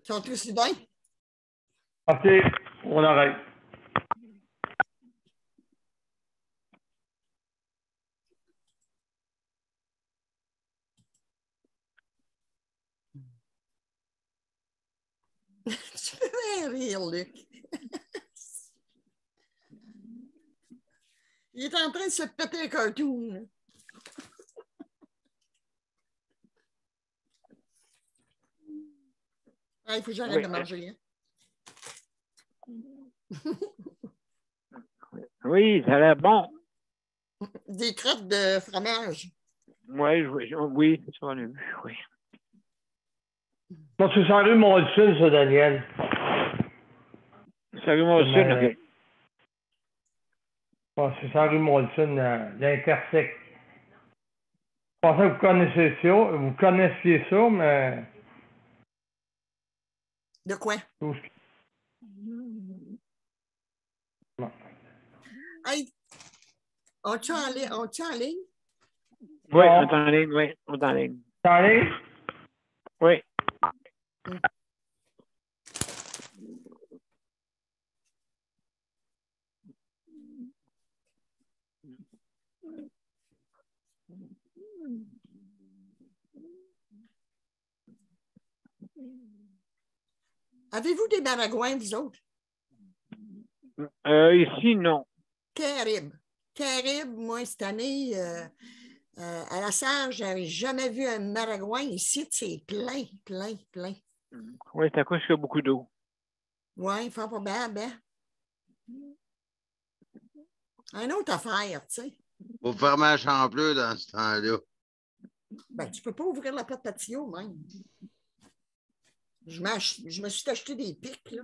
Sont tous bien? OK, on arrête. Tu peux bien rire, Luc. Il est en train de se péter un cartoon. Ah, il faut que j'arrête de manger. Hein? Oui, ça a l'air bon. Des crottes de fromage. Oui, c'est ça, on a vu, oui. Bon, c'est sur rue Molson, ça, Daniel. Salut, mon sud, OK. Bon, c'est sur rue Molson, l'intersect. Je pensais que vous connaissiez ça, mais... De quoi? Bon. Hey, on-tu en ligne? Oui, on est en ligne, oui, on est en ligne. T'es en ligne? Oui. Avez-vous des baragouins, vous autres? Ici, non. Caraïbes. Caraïbes, moi, cette année, à la Sage, je n'avais jamais vu un maragouin. Ici, c'est plein, plein, plein. Oui, c'est à cause qu'il y a beaucoup d'eau. Oui, fort probable, hein? Une autre affaire, tu sais. Faut fermer la champleur dans ce temps-là. Ben, tu ne peux pas ouvrir la porte patio, même. Je me suis acheté des pics, là.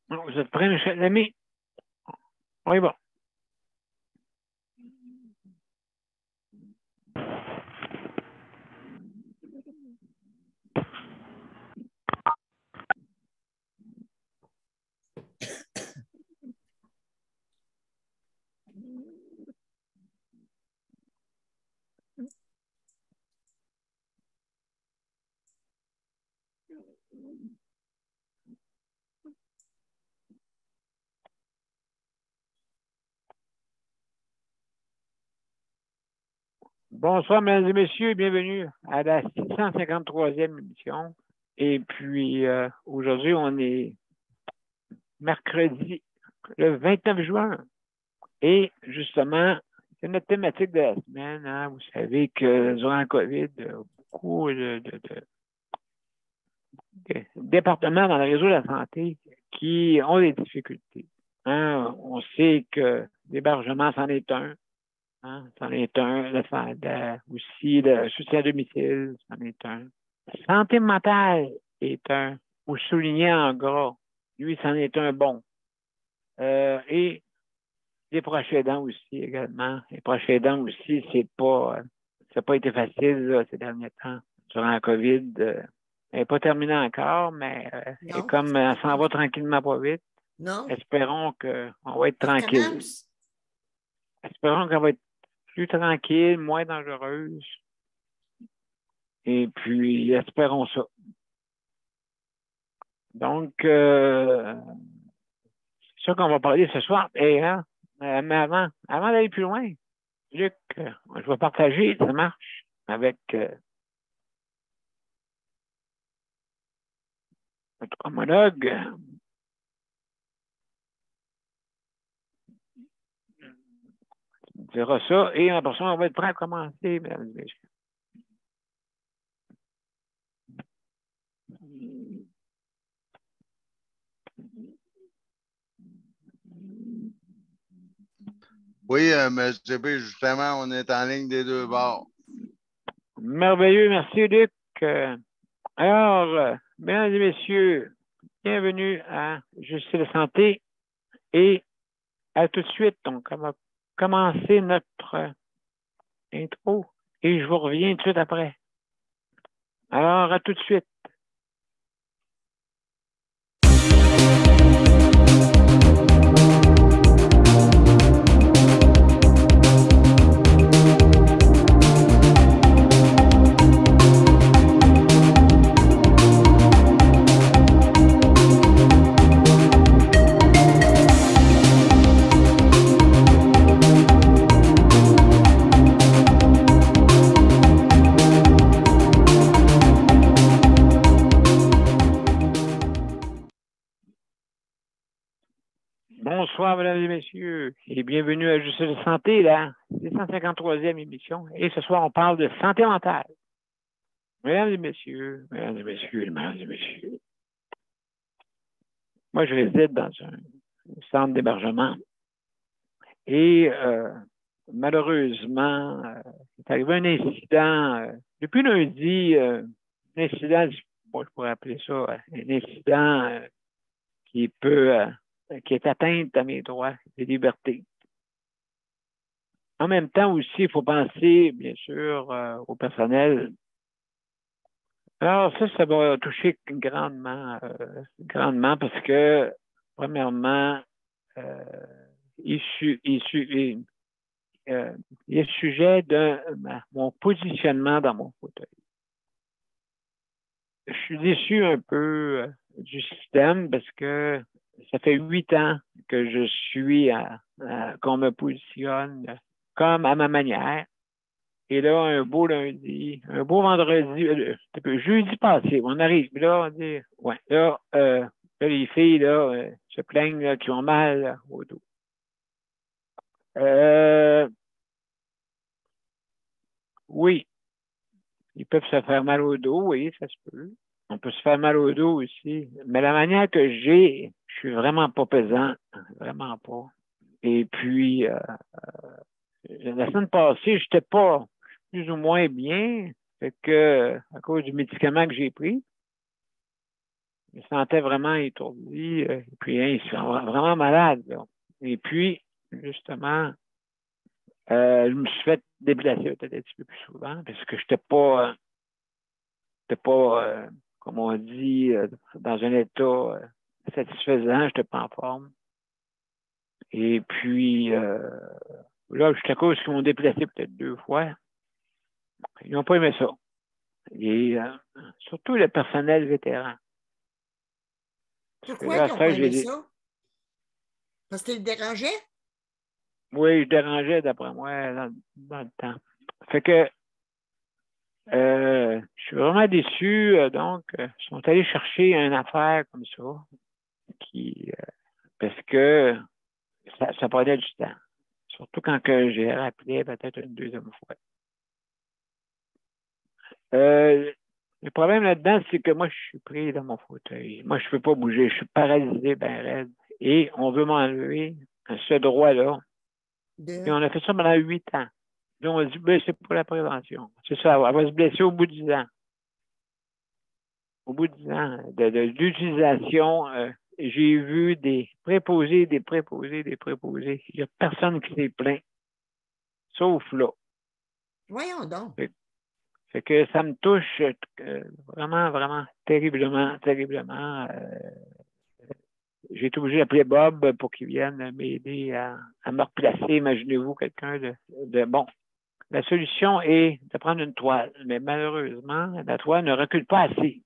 Vous êtes prêts, mes chers amis? On y va. Bonsoir, mesdames et messieurs, bienvenue à la 653e émission. Et puis, aujourd'hui, on est mercredi, le 29 juin. Et justement, c'est notre thématique de la semaine. Hein. Vous savez que durant la COVID, beaucoup de départements dans le réseau de la santé qui ont des difficultés. Hein. On sait que l'hébergement, c'en est un. Hein, c'en est un. Aussi, le soutien à domicile, c'en est un. La santé mentale est un. Vous soulignez en gras. Lui, c'en est un bon. Et les proches aidants aussi, également. Les proches aidants aussi, ça n'a pas été facile là, ces derniers temps. Durant la COVID, elle n'est pas terminée encore, mais elle s'en va tranquillement pas vite. Non. Espérons qu'on va être tranquille. Espérons qu'elle va être plus tranquille, moins dangereuse. Et puis, espérons ça. Donc, c'est ça qu'on va parler ce soir. Et, hein, mais avant d'aller plus loin, Luc, je vais partager, ça marche, avec notre homologue. On dira ça. Et après ça, on va être prêt à commencer, mesdames et messieurs. Oui, M. B, justement, on est en ligne des deux bords. Merveilleux, merci Luc. Alors, mesdames et messieurs, bienvenue à Justice de Santé et à tout de suite. Donc, on va commencer notre intro et je vous reviens tout de suite après. Alors, à tout de suite. mesdames et messieurs, et bienvenue à Juste de Santé, la 653e émission. Et ce soir, on parle de santé mentale. Mesdames et messieurs, mesdames et messieurs, mesdames et messieurs, moi, je réside dans un centre d'hébergement et malheureusement, il est arrivé un incident depuis lundi, un incident, bon, je pourrais appeler ça un incident qui est atteinte à mes droits et libertés. En même temps aussi, il faut penser, bien sûr, au personnel. Alors, ça va toucher grandement parce que, premièrement, il est sujet de mon positionnement dans mon fauteuil. Je suis déçu un peu du système parce que ça fait 8 ans que je suis qu'on me positionne comme à ma manière. Et là, un beau lundi, un beau vendredi, jeudi passé, on arrive, là, on dit, ouais, là, les filles, là, se plaignent, là, qui ont mal là, au dos. Oui, ils peuvent se faire mal au dos, oui, ça se peut. On peut se faire mal au dos aussi. Mais la manière que je suis vraiment pas pesant, vraiment pas. Et puis, la semaine passée, j'étais pas plus ou moins bien, fait que, à cause du médicament que j'ai pris, je me sentais vraiment étourdi, et puis, hein, il se vraiment malade, là. Et puis, justement, je me suis fait déplacer peut-être un petit peu plus souvent, parce que j'étais pas, comme on dit, dans un état satisfaisant, j'étais pas en forme. Et puis, là, juste à cause qu'ils m'ont déplacé peut-être 2 fois, ils n'ont pas aimé ça. Et surtout le personnel vétéran. Pourquoi ils n'ont pas aimé ça? Parce que tu le dérangeais? Oui, je dérangeais d'après moi dans le temps. Fait que je suis vraiment déçu. Donc, ils sont allés chercher une affaire comme ça parce que ça prenait du temps. Surtout quand que j'ai rappelé peut-être une 2e fois. Le problème là-dedans, c'est que moi, je suis pris dans mon fauteuil. Moi, je ne peux pas bouger. Je suis paralysé, ben raide. Et on veut m'enlever ce droit-là. Et on a fait ça pendant 8 ans. Donc, on dit, ben, c'est pour la prévention. C'est ça, elle va se blesser au bout de 10 ans. Au bout de 10 ans d'utilisation, j'ai vu des préposés. Il n'y a personne qui s'est plaint, sauf là. Voyons donc. Fait que ça me touche vraiment, vraiment terriblement. J'ai été obligé d'appeler Bob pour qu'il vienne m'aider à me replacer. Imaginez-vous quelqu'un de bon. La solution est de prendre une toile, mais malheureusement, la toile ne recule pas assez.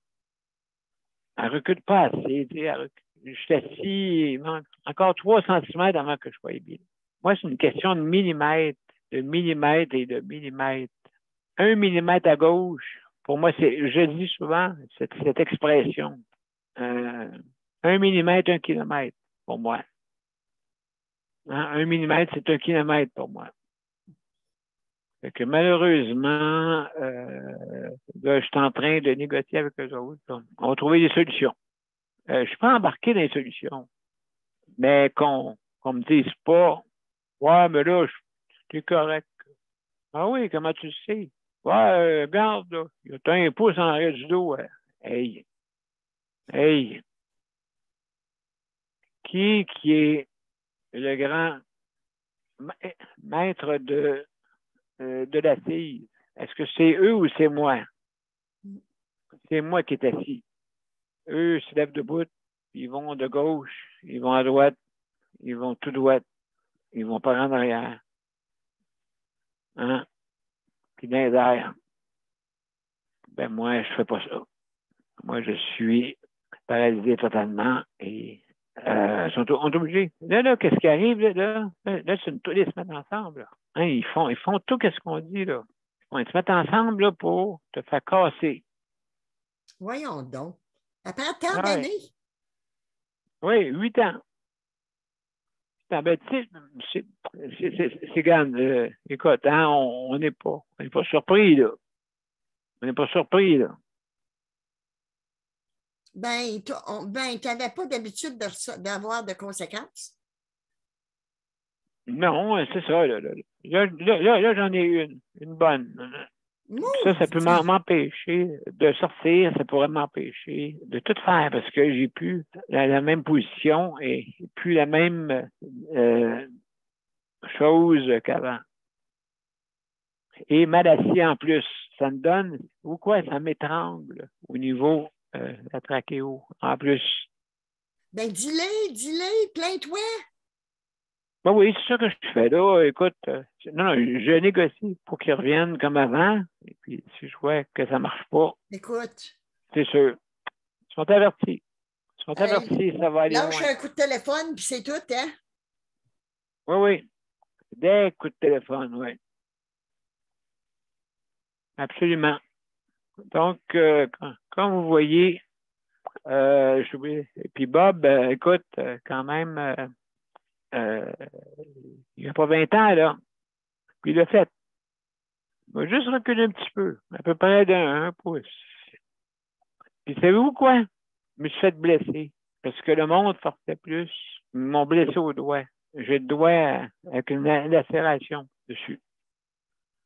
Elle ne recule pas assez. Je suis assis, il manque encore 3 cm avant que je sois bien. Moi, c'est une question de millimètres et de millimètres. 1 millimètre à gauche, pour moi, je dis souvent cette expression. 1 millimètre, 1 kilomètre, pour moi. Hein? 1 millimètre, c'est 1 kilomètre pour moi. Fait que malheureusement, là, je suis en train de négocier avec eux autres. Là. On va trouver des solutions. Je ne suis pas embarqué dans les solutions. Mais qu'on me dise pas, ouais, mais là, t'es correct. Ah oui, comment tu le sais? Ouais, regarde, là, il y a un pouce en arrière du dos. Hey, qui est le grand maître de l'assise? Est-ce que c'est eux ou c'est moi? C'est moi qui est assis. Eux se lèvent debout, ils vont de gauche, ils vont à droite, ils vont tout droit, ils vont pas en arrière. Hein? Puis dans les airs. Ben moi, je fais pas ça. Moi, je suis paralysé totalement et on est obligés. Là, qu'est-ce qui arrive, là, c'est tous les se mettent ensemble. Là. Hein, ils font tout ce qu'on dit, là. Ils se mettent ensemble là, pour te faire casser. Voyons donc. Après tant d'années? Oui, 8 ans. Ah, ben, tu sais, regarde, écoute, hein, on n'est pas surpris, là. On n'est pas surpris, là. Ben, tu n'avais pas d'habitude d'avoir de conséquences. Non, c'est ça, là. Là, j'en ai une bonne. Ça peut m'empêcher de sortir, ça pourrait m'empêcher de tout faire parce que j'ai plus la même position et plus la même chose qu'avant. Et mal assis en plus, ça me donne, ou quoi, ça m'étrangle au niveau de la trachéo en plus. Ben, dis-le, plains-toi. Ben oui, c'est ça que je fais là. Écoute, non, je négocie pour qu'ils reviennent comme avant. Et puis, si je vois que ça ne marche pas, écoute, c'est sûr. Ils sont avertis. Ils sont avertis, ça va aller lâche loin. un coup de téléphone, puis c'est tout, hein? Oui. Des coups de téléphone, oui. Absolument. Donc, comme vous voyez, et puis Bob, écoute, quand même, il n'a pas 20 ans, là. Puis il l'a fait. Il va juste reculer un petit peu, à peu près d'un pouce. Puis savez-vous quoi? Je me suis fait blesser. Parce que le monde forçait plus. Ils m'ont blessé au doigt. J'ai le doigt avec une lacération dessus.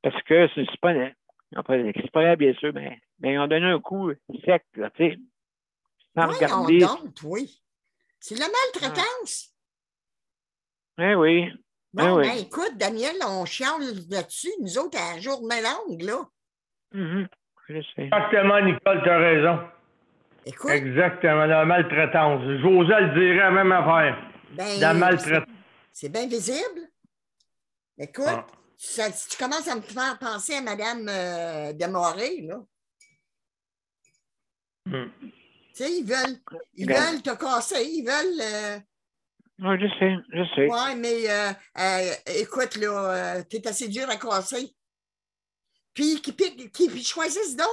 Parce que c'est pas exprès, bien sûr, mais ils ont donné un coup sec, là, tu sais. Sans regarder. Donc, oui. C'est la maltraitance. Oui. Bon, oui. ben écoute, Daniel, on chiale là-dessus. Nous autres, à la journée longue, là. Je sais. Exactement, Nicole, tu as raison. Écoute. Exactement, la maltraitance. José le dirait la même affaire. Ben, la maltraitance. C'est bien visible. Écoute, tu commences à me faire penser à Mme Demoré, là. Tu sais, ils veulent te casser, ils veulent... Oui, je sais. Oui, mais écoute, là, t'es assez dur à casser. Puis qu'ils choisissent donc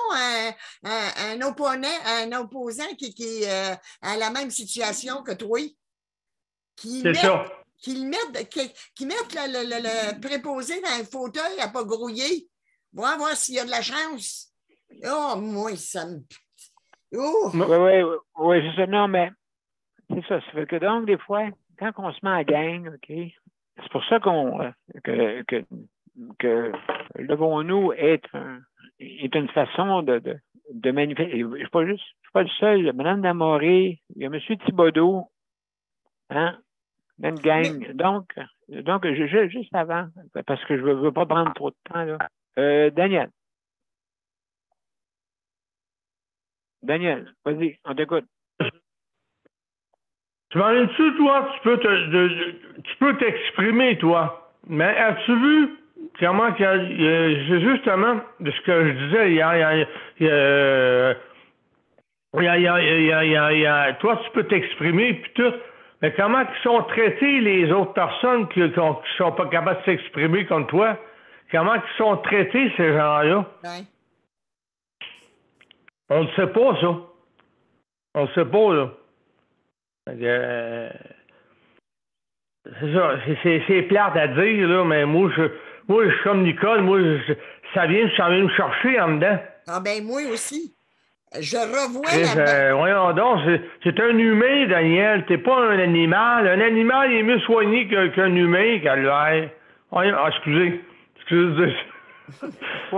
un opposant qui est à la même situation que toi. C'est ça. Qu'ils mettent le préposé dans un fauteuil à pas grouiller. Voir s'il y a de la chance. Oh, moi, ça me... Oh. Oui, c'est ça. Non, mais c'est ça. Ça fait que donc, des fois, quand on se met à gang, OK, c'est pour ça que levons-nous est une façon de manifester. Je ne suis pas le seul. Mme Damoré, il y a M. Thibodeau, hein, même gang. Donc juste avant, parce que je ne veux pas prendre trop de temps, là. Daniel, vas-y, on t'écoute. Tu m'en es-tu, toi? Tu peux t'exprimer, toi. Mais as-tu vu comment c'est justement de ce que je disais, toi, tu peux t'exprimer, puis tout. Mais comment ils sont traités, les autres personnes qui sont pas capables de s'exprimer comme toi? Comment ils sont traités, ces gens-là? Ouais. On ne sait pas, ça. On ne sait pas, là. C'est ça, c'est plate à dire, là, mais moi, je suis comme Nicole, ça vient me chercher en dedans. Ah ben, moi aussi. Je revois voyons donc, c'est un humain, Daniel, t'es pas un animal. Un animal, il est mieux soigné qu'un humain, qu'à l'air. Excusez.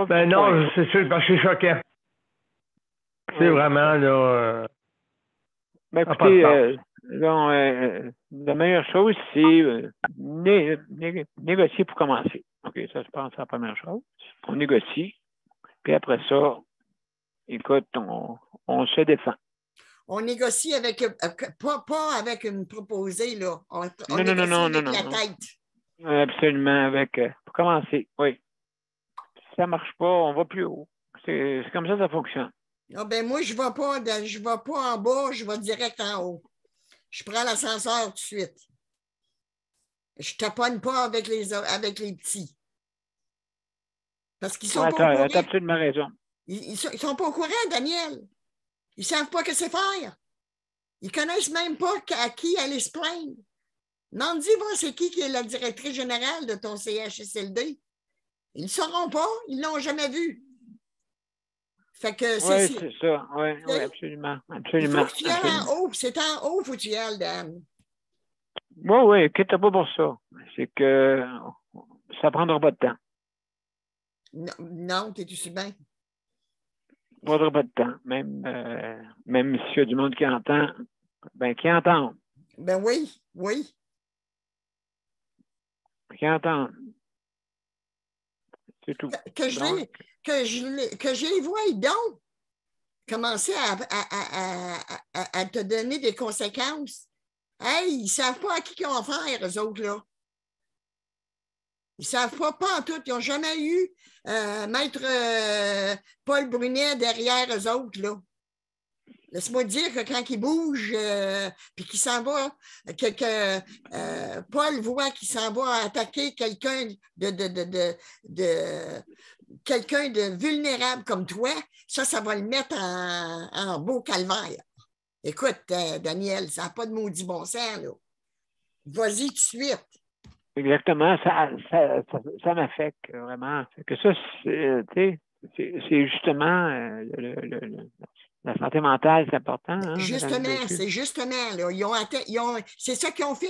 Ben non, c'est choquant. C'est vraiment, là... Ben, écoutez, la meilleure chose, c'est négocier pour commencer. OK, ça, je pense, c'est la première chose. On négocie, puis après ça, écoute, on se défend. On négocie avec, pas avec une proposée, là. On négocie avec la tête. Absolument, pour commencer, oui. Si ça ne marche pas, on va plus haut. C'est comme ça fonctionne. Ah ben moi, je ne vais pas en bas, je vais direct en haut. Je prends l'ascenseur tout de suite. Je ne taponne pas avec les petits. Parce qu'ils sont pas au courant. Tu as absolument raison. Ils sont pas au courant, Daniel. Ils ne savent pas que c'est faire. Ils ne connaissent même pas à qui aller se plaindre. Demande-y, voir c'est qui est la directrice générale de ton CHSLD. Ils ne le sauront pas, ils ne l'ont jamais vu. Fait que Oui, c'est ça. Oui, absolument. Il faut Absolument. que tu y ailles en haut. C'est en haut, il faut que tu y ailles, Dan. Oui, inquiète pas pour ça. C'est que ça ne prendra pas de temps. Non, t'es-tu si bien? Ça ne prendra pas de temps. Même s'il y a du monde qui entend, ben qui entend. Ben oui, oui. Qui entend. C'est tout. Que je les voie donc commencer à te donner des conséquences. Hey, ils ne savent pas à qui ils ont affaire, eux autres, là. Ils ne savent pas en tout. Ils n'ont jamais eu Maître Paul Brunet derrière eux autres, là. Laisse-moi te dire que quand il bouge, puis qu'il s'en va, que Paul voit qu'il s'en va attaquer quelqu'un quelqu'un de vulnérable comme toi, ça va le mettre en beau calvaire. Écoute, Daniel, ça n'a pas de maudit bon sens, là. Vas-y tout de suite. Exactement, ça m'affecte vraiment. Que ça, c'est justement la santé mentale, c'est important. Hein, c'est justement, là, c'est ça qu'ils ont fait.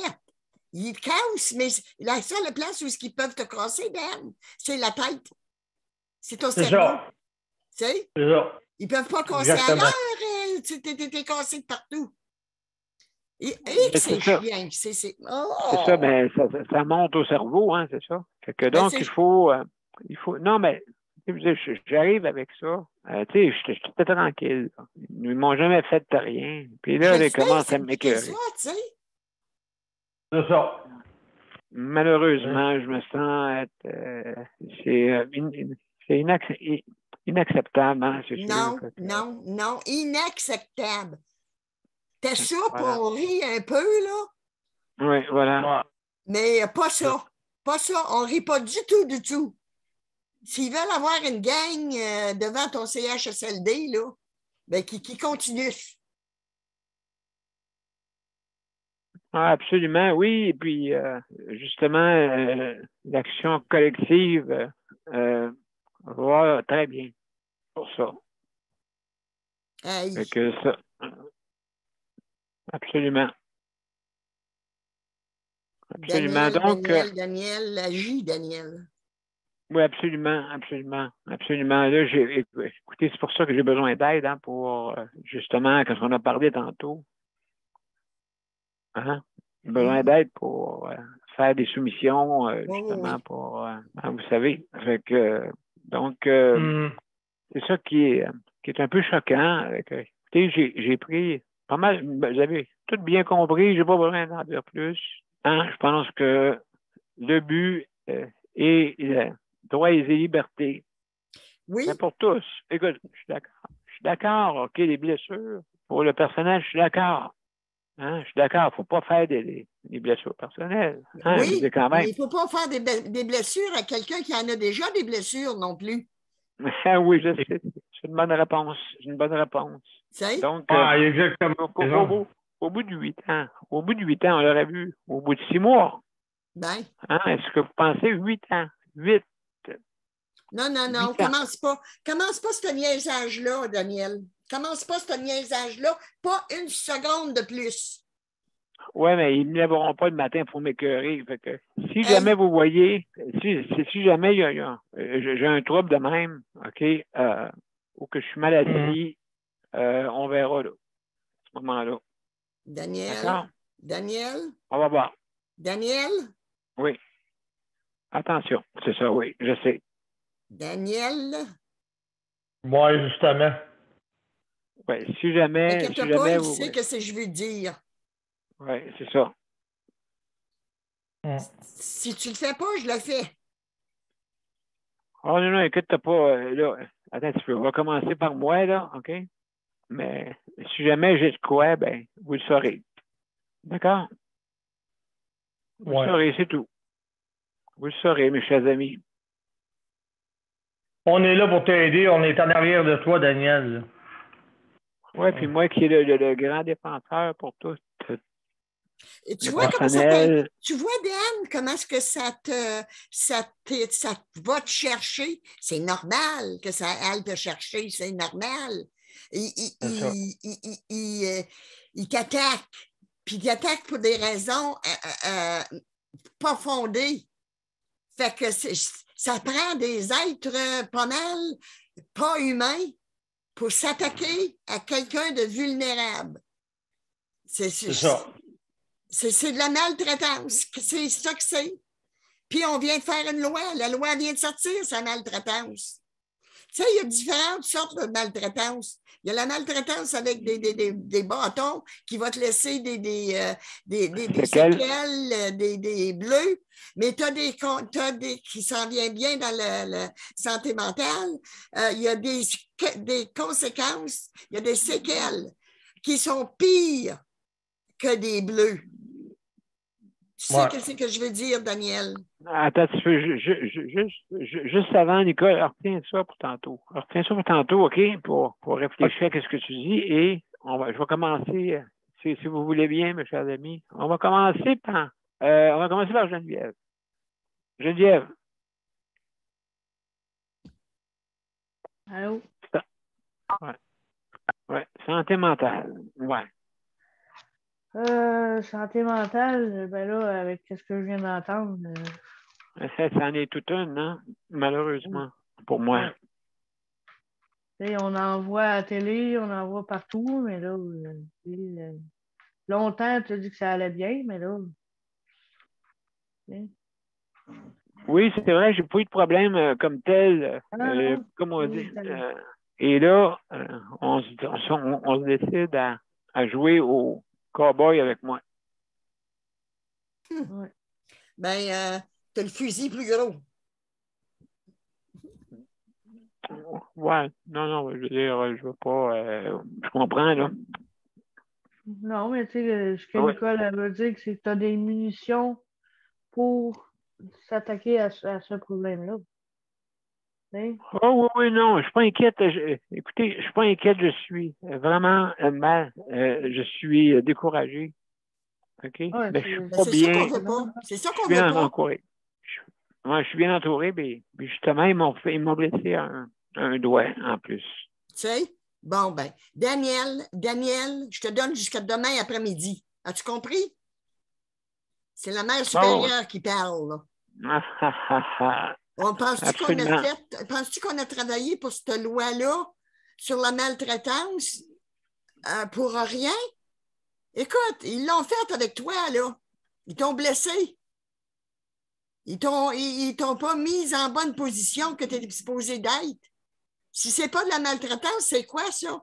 Ils te cassent, mais la seule place où ils peuvent te casser, Dan, c'est la tête. C'est ton cerveau. C'est ça. Ils ne peuvent pas casser ailleurs. T'es cassé de partout. Et c'est chiant. C'est ça, mais ça monte au cerveau, hein, c'est ça. Fait que donc, il faut. Non, mais j'arrive avec ça. Tu sais, j'étais tranquille. Ils ne m'ont jamais fait de rien. Puis là, ils commencent à m'écœurer. C'est ça. Malheureusement, je me sens être. C'est inacceptable, hein, c'est non, sûr. Non, inacceptable. T'as ça pour rire un peu, là? Oui, voilà. Mais pas ça. Pas ça. On ne rit pas du tout. S'ils veulent avoir une gang devant ton CHSLD, là, ben, qui continue. Ah, absolument, oui. Et puis, justement, l'action collective va très bien pour ça. Hey. Fait que ça, absolument. Absolument. Daniel, agis, Daniel. Oui, absolument. Là, écoutez, c'est pour ça que j'ai besoin d'aide, hein, pour justement, quand on a parlé tantôt, hein, besoin d'aide pour faire des soumissions, justement, pour, vous savez. Fait que, donc, c'est ça qui est un peu choquant. Écoutez, j'ai pris pas mal, vous avez tout bien compris, j'ai pas besoin d'en dire plus. Hein, je pense que le but est droits et libertés. Oui. C'est pour tous. Écoute, je suis d'accord. Je suis d'accord, OK, les blessures. Pour le personnel, je suis d'accord. Hein, je suis d'accord, il ne faut pas faire des blessures personnelles. Hein, oui, quand même. Mais il ne faut pas faire des blessures à quelqu'un qui en a déjà des blessures non plus. Oui, je sais. C'est une bonne réponse. Donc, exactement. au bout de 8 ans, on l'aurait vu. Au bout de 6 mois. Ben. Hein, est-ce que vous pensez 8 ans? 8. Non. Commence pas ce niaisage-là, Daniel. Commence pas ce niaisage-là. Pas une seconde de plus. Oui, mais ils ne me lèveront pas le matin pour m'écœurer. Fait que si jamais vous voyez, si jamais j'ai un trouble de même, OK, ou que je suis mal assis, on verra là, à ce moment-là. Daniel? D'accord? Daniel? On va voir. Daniel? Oui. Attention, c'est ça, oui, je sais. Daniel? Moi, justement. Oui, si jamais il sait que je veux dire. Oui, c'est ça. Si tu le fais pas, je le fais. Oh non, écoute, pas, là, attends, tu peux recommencer par moi, là, OK? Mais si jamais j'ai de quoi, ben, vous le saurez. D'accord? Vous le saurez, c'est tout. Vous le saurez, mes chers amis. On est là pour t'aider. On est en arrière de toi, Daniel. Oui, puis moi qui est le grand défenseur pour tout. Et tu le vois comment personnel. tu vois, Dan, comment est-ce que ça va te chercher? C'est normal que ça aille te chercher, c'est normal. C'est ça. Il t'attaque. Puis il t'attaque pour des raisons pas fondées. Fait que ça prend des êtres pas mal, pas humains, pour s'attaquer à quelqu'un de vulnérable. C'est ça. C'est de la maltraitance. C'est ça que c'est. Puis on vient de faire une loi. La loi vient de sortir, sa maltraitance. Tu sais, il y a différentes sortes de maltraitance. Il y a la maltraitance avec des bâtons qui vont te laisser des séquelles, des bleus, mais tu as des qui s'en viennent bien dans la santé mentale. Il y a des conséquences, il y a des séquelles qui sont pires que des bleus. Tu sais ce que je veux dire, Daniel? Attends, tu peux, juste avant, Nicole, retiens ça pour tantôt. Retiens ça pour tantôt, OK? Pour réfléchir à ce que tu dis et je vais commencer, si vous voulez bien, mes chers amis. On va commencer par Geneviève. Geneviève. Allô? Ouais. Santé mentale. Ouais. Santé mentale, ben là, avec ce que je viens d'entendre. Ça en est toute une, hein? Malheureusement, pour moi. Ouais. On en voit à la télé, on en voit partout, mais là, longtemps, tu as dit que ça allait bien, mais là. Oui, c'est vrai, j'ai pas eu de problème comme tel, comme on dit. Et là, on se décide à jouer au cowboy avec moi. Ouais. Ben, t'as le fusil plus gros. Ouais, non, je veux dire, je veux pas. Je comprends, là. Non, mais tu sais, ce que Nicole elle veut dire, c'est que tu as des munitions pour s'attaquer à ce problème-là. Oh oui, non, je suis pas inquiète. Écoutez, je suis pas inquiète, je suis vraiment mal. Je suis découragé. OK? Ouais, Mais je suis pas c'est bien. Ça qu'on veut pas. C'est ça qu'on veut pas. Entouré. Je suis bien entouré, mais justement, ils m'ont blessé un doigt en plus. Tu sais? Bon, ben, Daniel, je te donne jusqu'à demain après-midi. As-tu compris? C'est la mère supérieure qui parle, là. Penses-tu qu'on a travaillé pour cette loi-là sur la maltraitance pour rien? Écoute, ils l'ont fait avec toi, là. Ils t'ont blessé. Ils t'ont pas mis en bonne position que tu es supposé d'être. Si c'est pas de la maltraitance, c'est quoi ça?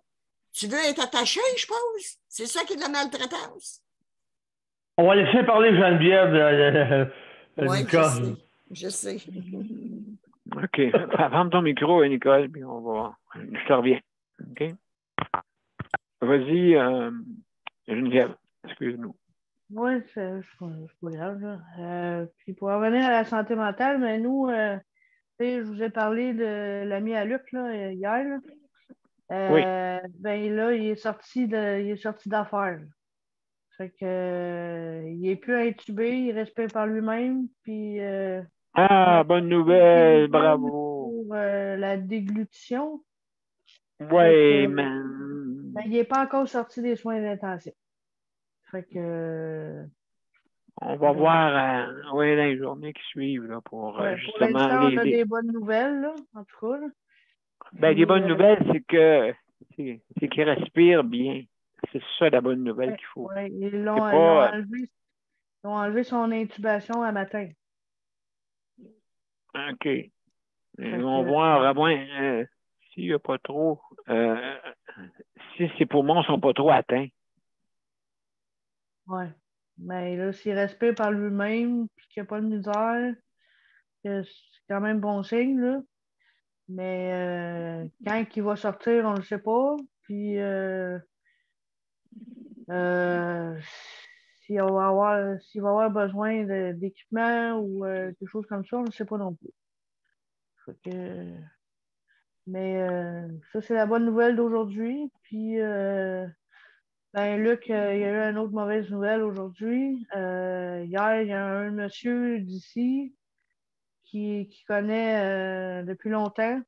Tu veux être attaché, je pense? C'est ça qui est de la maltraitance. On va laisser parler Geneviève. Oui, je sais. OK. Ferme ton micro, Nicole, puis je te reviens. OK? Vas-y, Geneviève. Excuse-nous. Oui, c'est pas grave. Puis pour revenir à la santé mentale, mais nous, je vous ai parlé de l'ami à Luc là, hier. Là. Oui. Ben là, il est sorti d'affaires. Fait que il est plus intubé, il respire par lui-même. Puis bonne nouvelle, bravo. Pour la déglutition. Oui, mais. Ben, il n'est pas encore sorti des soins intensifs. Fait que. On va voir dans les journées qui suivent là, pour justement. Pour l'instant, on a des bonnes nouvelles, là, en tout cas. Là. Ben, les bonnes nouvelles, c'est qu'il respire bien. C'est ça la bonne nouvelle qu'il faut. Oui, ils l'ont enlevé son intubation à matin. OK. On va voir, à moins, s'il n'y a pas trop. Si ses poumons ne sont pas trop atteints. Oui. Mais là, s'il respire par lui-même puis qu'il n'y a pas de misère, c'est quand même bon signe, là. Mais quand il va sortir, on ne le sait pas. Puis s'il va avoir besoin d'équipement ou quelque chose comme ça, on ne sait pas non plus. Mais ça, c'est la bonne nouvelle d'aujourd'hui. Puis Ben, Luc, il y a eu une autre mauvaise nouvelle aujourd'hui. Hier, il y a un monsieur d'ici qui connaît depuis longtemps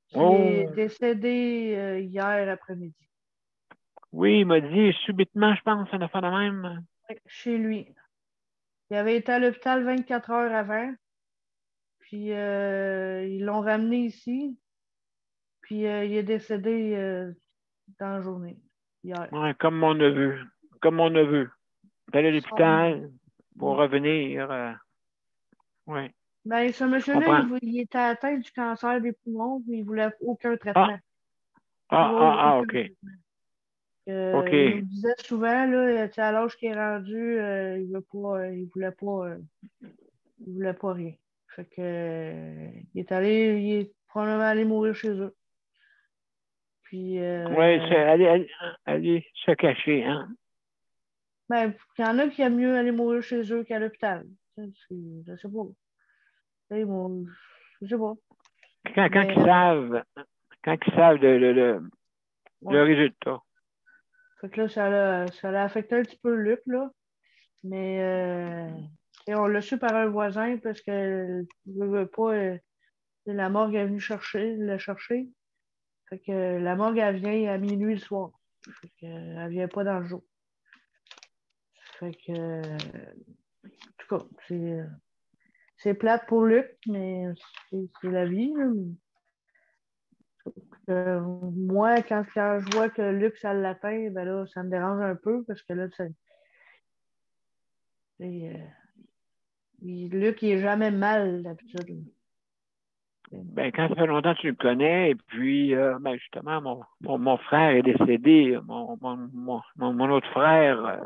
qui est Oh, décédé hier après-midi. oui, il m'a dit subitement, je pense, une affaire de même. Ouais, chez lui. Il avait été à l'hôpital 24 heures avant, puis ils l'ont ramené ici, puis il est décédé dans la journée, hier. Ouais, comme mon neveu. Comme mon neveu. Il est allé à Son- l'hôpital pour revenir. Oui, Ben, ce je monsieur-là, comprends. il était atteint du cancer des poumons, puis il ne voulait aucun Ah, traitement. Aucun OK. traitement. Il nous OK. disait souvent, là, tu sais, à l'âge qu'il est rendu, il voulait pas rien. Fait que, il est probablement allé mourir chez eux. Puis, Oui, allez se cacher, hein. ben, il y en a qui aiment mieux aller mourir chez eux qu'à l'hôpital. Je sais pas. Tu sais, moi, je sais pas. Quand Mais, quand ils savent le ouais. résultat. Fait que là, ça l'a affecté un petit peu Luc, là. Mais, et on l'a su par un voisin parce que veut pas, la morgue est venue le chercher. Fait que la morgue, elle vient à minuit le soir. Fait que, elle vient pas dans le jour. Fait que, en tout cas, c'est plate pour Luc, mais c'est la vie, là. Moi, quand je vois que Luc, ça l'atteint, ben là, ça me dérange un peu parce que là, Luc, il est jamais mal d'habitude. Ben, quand ça fait longtemps que tu le connais, et puis, ben, justement, mon frère est décédé, mon autre frère,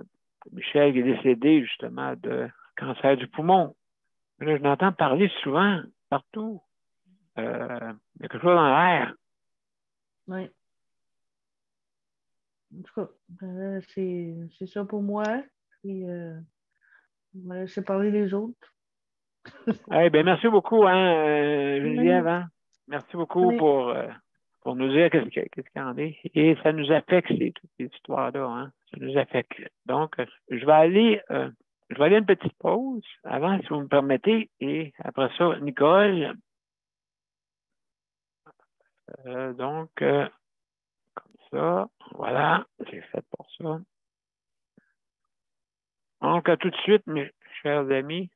Michel, est décédé, justement, de cancer du poumon. Là, je l'entends parler souvent, partout. Il y a quelque chose dans l'air. Oui. En tout cas, c'est ça pour moi. Puis, on va laisser parler les autres. Eh ben, merci beaucoup, hein, Oui, Geneviève, hein. Merci beaucoup oui. pour nous dire qu'est-ce qu'il y en est. Et ça nous affecte, toutes ces histoires-là, hein. Ça nous affecte. Donc, je vais aller à une petite pause avant, si vous me permettez. Et après ça, Nicole, comme ça, voilà, j'ai fait pour ça. Donc, à tout de suite, mes chers amis.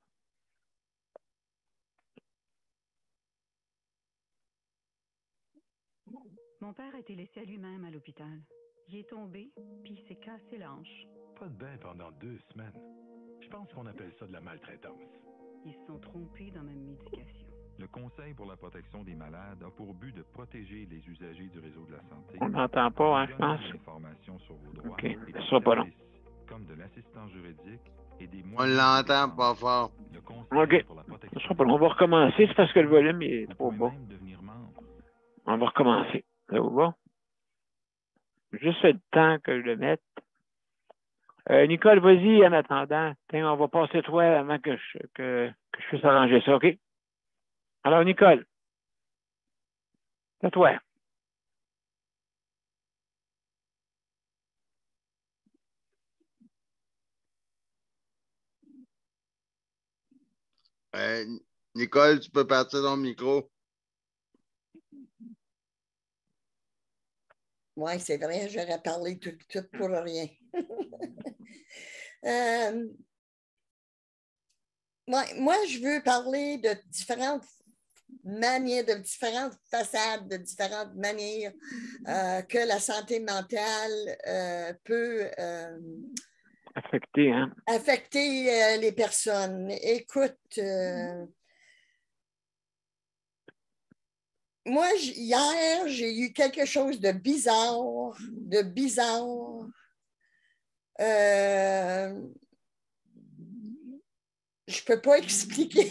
Mon père a été laissé à lui-même à l'hôpital. Il est tombé, puis il s'est cassé la hanche. Pas de bain pendant 2 semaines. Je pense qu'on appelle ça de la maltraitance. Ils se sont trompés dans ma médication. Le Conseil pour la protection des malades a pour but de protéger les usagers du réseau de la santé. On n'entend pas, hein, je pense. Des informations sur vos droits OK, et ce des sera pas long. services, comme de l'assistance juridique et des On moyens l'entend de pas fort. Le Conseil OK, pour la ce protection sera pas long. On va recommencer, c'est parce que le volume est Vous trop pouvez bas. même devenir membre. On va recommencer. Ça vous va? Juste le temps que je le mette. Nicole, vas-y en attendant. Tiens, on va passer toi avant que je puisse arranger ça, OK? Alors, Nicole, c'est toi. Nicole, tu peux partir ton micro. Oui, c'est vrai, j'aurais parlé tout pour rien. Moi, je veux parler de différentes manières, de différentes façades, de différentes manières que la santé mentale peut Affecté, hein? affecter les personnes. Écoute, moi, hier, j'ai eu quelque chose de bizarre, je ne peux pas expliquer.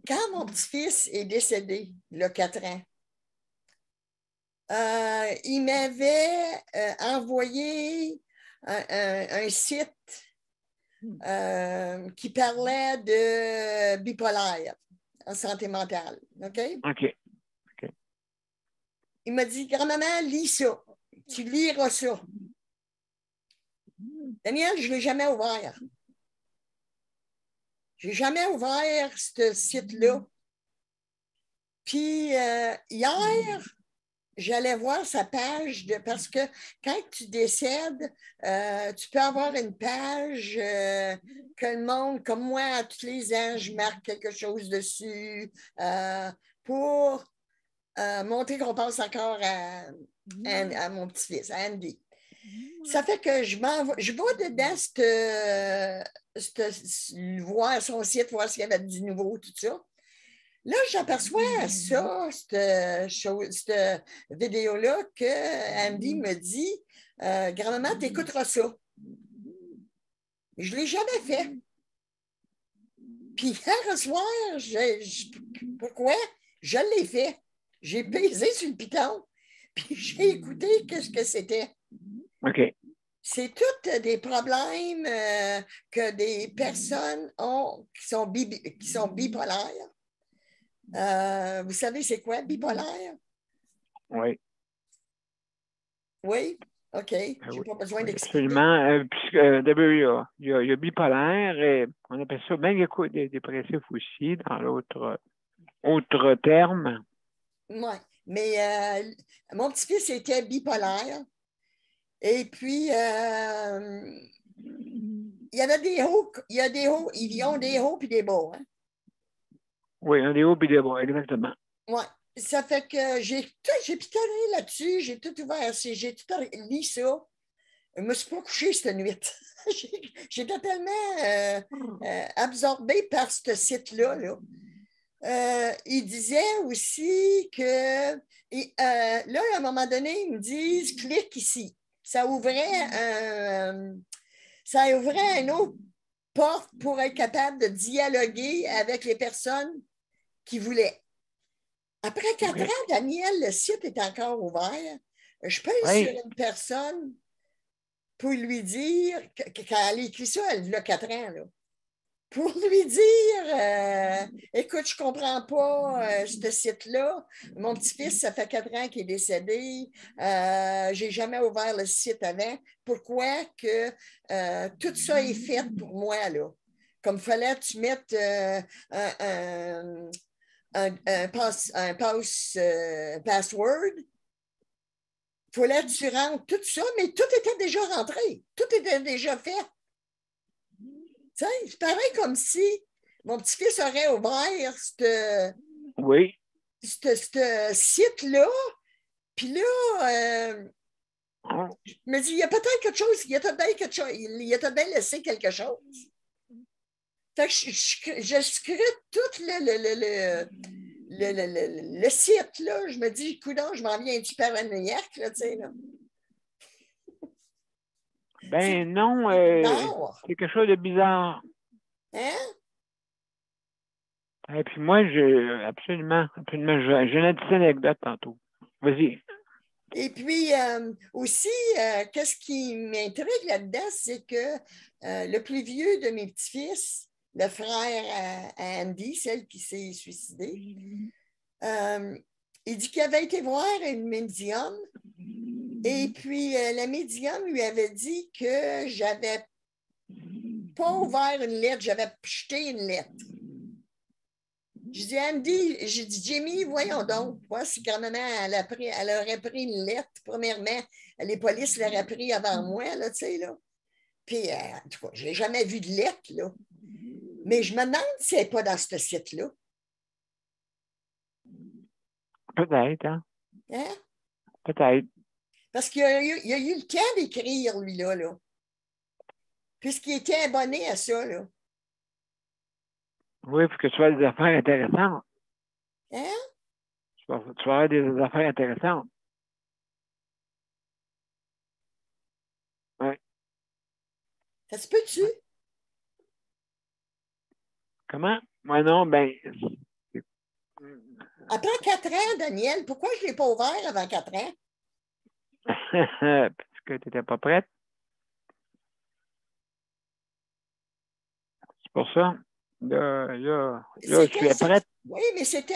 Quand mon petit-fils est décédé, il a 4 ans, il m'avait envoyé un site qui parlait de bipolaire en santé mentale. OK? OK. Il m'a dit, grand-maman, lis ça. Tu liras ça. Daniel, je ne l'ai jamais ouvert. Je n'ai jamais ouvert ce site-là. Puis hier, j'allais voir sa page parce que quand tu décèdes, tu peux avoir une page que le monde, comme moi, tous les ans, je marque quelque chose dessus pour montrer qu'on pense encore à mon petit-fils, à Andy. Ça fait que je vais dedans voir son site, voir s'il y avait du nouveau, tout ça. Là, j'aperçois ça, cette vidéo-là, que Andy me dit grand-maman, tu écouteras ça. Je ne l'ai jamais fait. Puis hier soir, pourquoi? Je l'ai fait. J'ai pesé sur le piton, puis j'ai écouté qu'est-ce que c'était. OK. C'est tous des problèmes que des personnes ont qui sont bipolaires. Vous savez, c'est quoi, bipolaire? Oui. Oui? OK. Je n'ai pas besoin d'expliquer. Absolument. Puisque d'abord, il y a bipolaire et on appelle ça bien dépressif aussi, dans l'autre autre terme. Oui. Mais mon petit-fils était bipolaire. Et puis, il y avait des hauts, ils ont des hauts et des bas. Hein? Oui, un des hauts et des bas, exactement. Oui. Ça fait que j'ai pitonné là-dessus, j'ai tout ouvert, j'ai tout lu ça. Je ne me suis pas couchée cette nuit. J'étais tellement absorbée par ce site-là. Là. Il disait aussi que, là, à un moment donné, ils me disent clique ici. Ça ouvrait une autre porte pour être capable de dialoguer avec les personnes qui voulaient. Après 4 ans, Daniel, le site est encore ouvert. Je peux sur une personne pour lui dire, quand elle écrit ça, elle a 4 ans, là, pour lui dire écoute, je ne comprends pas ce site-là. Mon petit-fils, ça fait 4 ans qu'il est décédé. Je n'ai jamais ouvert le site avant. Pourquoi que tout ça est fait pour moi, là? Comme il fallait que tu mettes un password. Il fallait que tu rentres tout ça, mais tout était déjà rentré. Tout était déjà fait. C'est pareil comme si mon petit-fils aurait ouvert ce site-là. Puis là, je me dis, il y a peut-être quelque chose, il a peut-être bien laissé quelque chose. Fait que je scrute tout le site, là. Je me dis, coudonc, je m'en viens-tu paranoïaque, là, tu sais, là. Ben non, c'est quelque chose de bizarre. Hein? Et puis moi, absolument, j'ai une petite anecdote tantôt. Vas-y. Et puis aussi, qu'est-ce qui m'intrigue là-dedans, c'est que le plus vieux de mes petits-fils, le frère à Andy, celle qui s'est suicidée, il dit qu'il avait été voir une médium. Et puis, la médium lui avait dit que j'avais pas ouvert une lettre, j'avais jeté une lettre. Je dis, Andy, j'ai dit, Jimmy, voyons donc, moi, si grand-maman, elle aurait pris une lettre, premièrement, les polices l'auraient pris avant moi, là, tu sais, là. Puis, en tout cas, je n'ai jamais vu de lettre, là. Mais je me demande si elle n'est pas dans ce site-là. Peut-être, hein? Hein? Peut-être. Parce qu'il a eu le temps d'écrire, lui-là, là. Puisqu'il était abonné à ça, là. Oui, parce que tu vas avoir des affaires intéressantes. Hein? Tu vas avoir des affaires intéressantes. Oui. Ça se peut-tu? Comment? Moi, non, ben... Après 4 ans, Daniel, pourquoi je ne l'ai pas ouvert avant 4 ans? Parce que tu n'étais pas prête. C'est pour ça. Là, tu es prête. Oui, mais c'est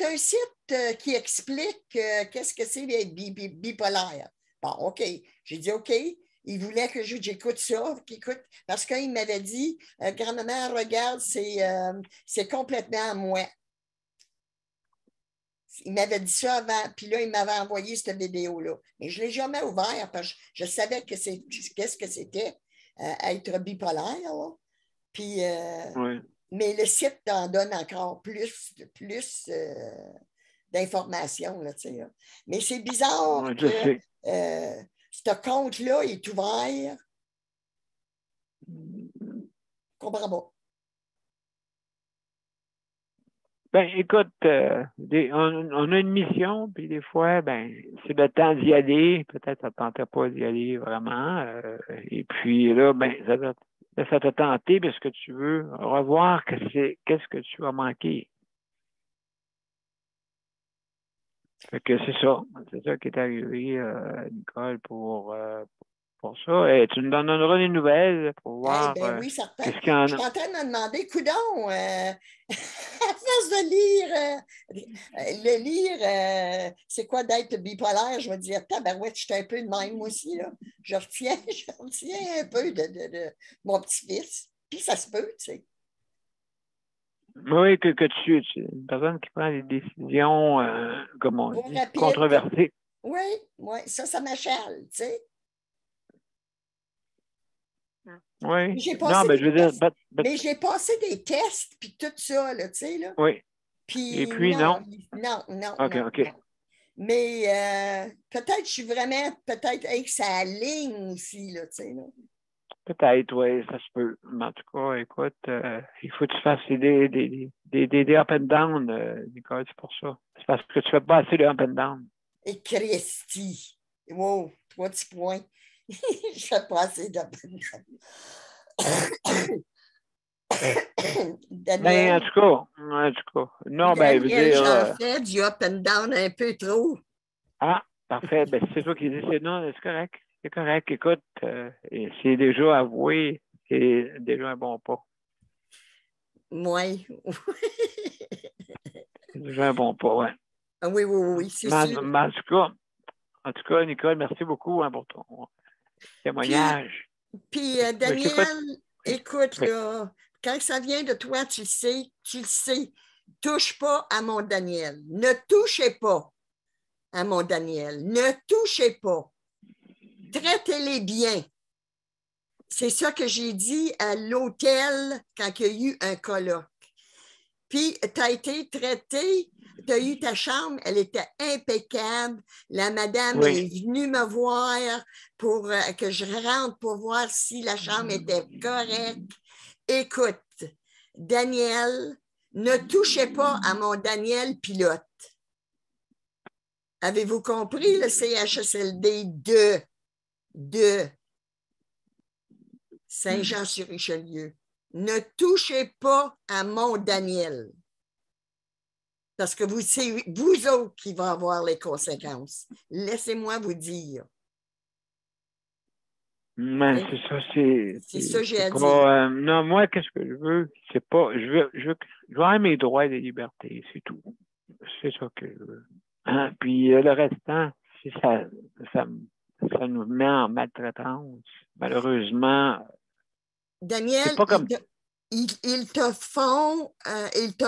un site qui explique qu'est-ce que c'est d'être bipolaire. Bon, OK. J'ai dit OK. Il voulait que j'écoute ça, parce qu'il m'avait dit, grand-maman, regarde, c'est complètement à moi. Il m'avait dit ça avant, puis là, il m'avait envoyé cette vidéo-là. Mais je ne l'ai jamais ouvert parce que je savais qu'est-ce que c'était être bipolaire. Là. Puis, Oui. mais le site t'en donne encore plus d'informations. Là, tu sais, là. Mais c'est bizarre Oui, que ce compte-là est ouvert. Je comprends pas. Ben, écoute, on a une mission, puis des fois, ben, c'est le temps d'y aller. Peut-être ça ne tentait pas d'y aller vraiment. Et puis là, ben, ça t'a tenté parce que tu veux revoir qu'est-ce que tu as manqué. Fait que c'est ça qui est arrivé, Nicole, pour ça. Et tu nous donneras des nouvelles pour voir Ben oui, certain. qu'est-ce qu'il y en Je a. suis en train de me demander, coudonc, à force de lire, c'est quoi d'être bipolaire? Je vais dire, tabarouette, je suis un peu de même moi aussi. Là. Je retiens un peu de mon petit-fils. Puis ça se peut, tu sais. Oui, que tu es une personne qui prend des décisions, comme on Trop dit, rapide. controversées. Oui, ça m'achale, tu sais. Oui. J'ai Non, passé ben, des je veux dire, tests. Mais j'ai passé des tests, puis tout ça, là, tu sais, là. oui. Puis Et puis, non. OK, non. OK. Mais peut-être je suis vraiment, peut-être avec sa ligne aussi, là, tu sais, là. Peut-être, oui, ça se peut. Mais en tout cas, écoute, il faut que tu fasses des up and down, Nicole, c'est pour ça. C'est parce que tu fais pas assez de up and down. Et Christy. Wow, 3 petits points. Je fais pas assez de Ben, en Daniel, tout cas. Non, ben, je veux Daniel, dire, j'en fais du up and down un peu trop. parfait. Ben, si c'est toi qui dis c'est non, c'est correct. C'est correct. Écoute, c'est déjà avoué, c'est déjà un bon pas. Oui. C'est déjà un bon pas, ouais. Oui, c'est sûr. Mais en tout cas, Nicole, merci beaucoup pour ton témoignage. Puis Oui, Daniel, écoute, oui. là, quand ça vient de toi, tu le sais. Touche pas à mon Daniel. Ne touchez pas à mon Daniel. Ne touchez pas. Traitez-les bien. C'est ça que j'ai dit à l'hôtel quand il y a eu un colloque. Puis, tu as été traité, tu as eu ta chambre, elle était impeccable. La madame est venue me voir pour que je rentre pour voir si la chambre était correcte. Écoute, Daniel, ne touchez pas à mon Daniel pilote. Avez-vous compris le CHSLD de Saint-Jean-sur-Richelieu? Ne touchez pas à mon Daniel. Parce que c'est vous autres qui vont avoir les conséquences. Laissez-moi vous dire. Mais c'est ça, c'est ça que j'ai à pas, dire. non, moi, qu'est-ce que je veux? C'est pas, je veux avoir mes droits et des libertés, c'est tout. C'est ça que je veux. Hein? Puis le restant, si ça nous met en maltraitance, malheureusement. Daniel, c'est pas comme... ils te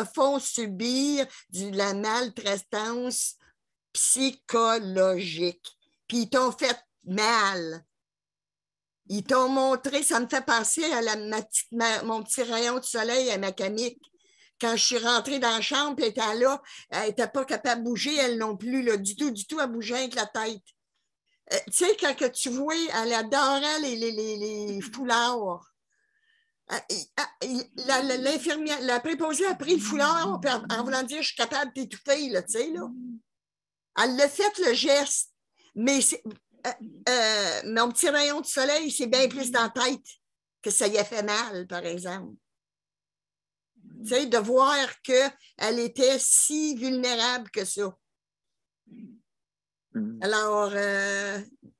font subir de la maltraitance psychologique. Puis ils t'ont fait mal. Ils t'ont montré, ça me fait penser à mon petit rayon de soleil à ma camique. Quand je suis rentrée dans la chambre, elle était là, elle n'était pas capable de bouger, elle non plus, là, du tout, elle bougeait avec la tête. Tu sais, quand que tu vois, elle adorait les foulards. L'infirmière, la préposée a pris le foulard en voulant dire je suis capable de t'étouffer, là, tu sais, là. Elle l'a fait le geste, mais mon petit rayon de soleil, c'est bien plus dans la tête que ça y a fait mal, par exemple. Tu sais, de voir qu'elle était si vulnérable que ça. Alors,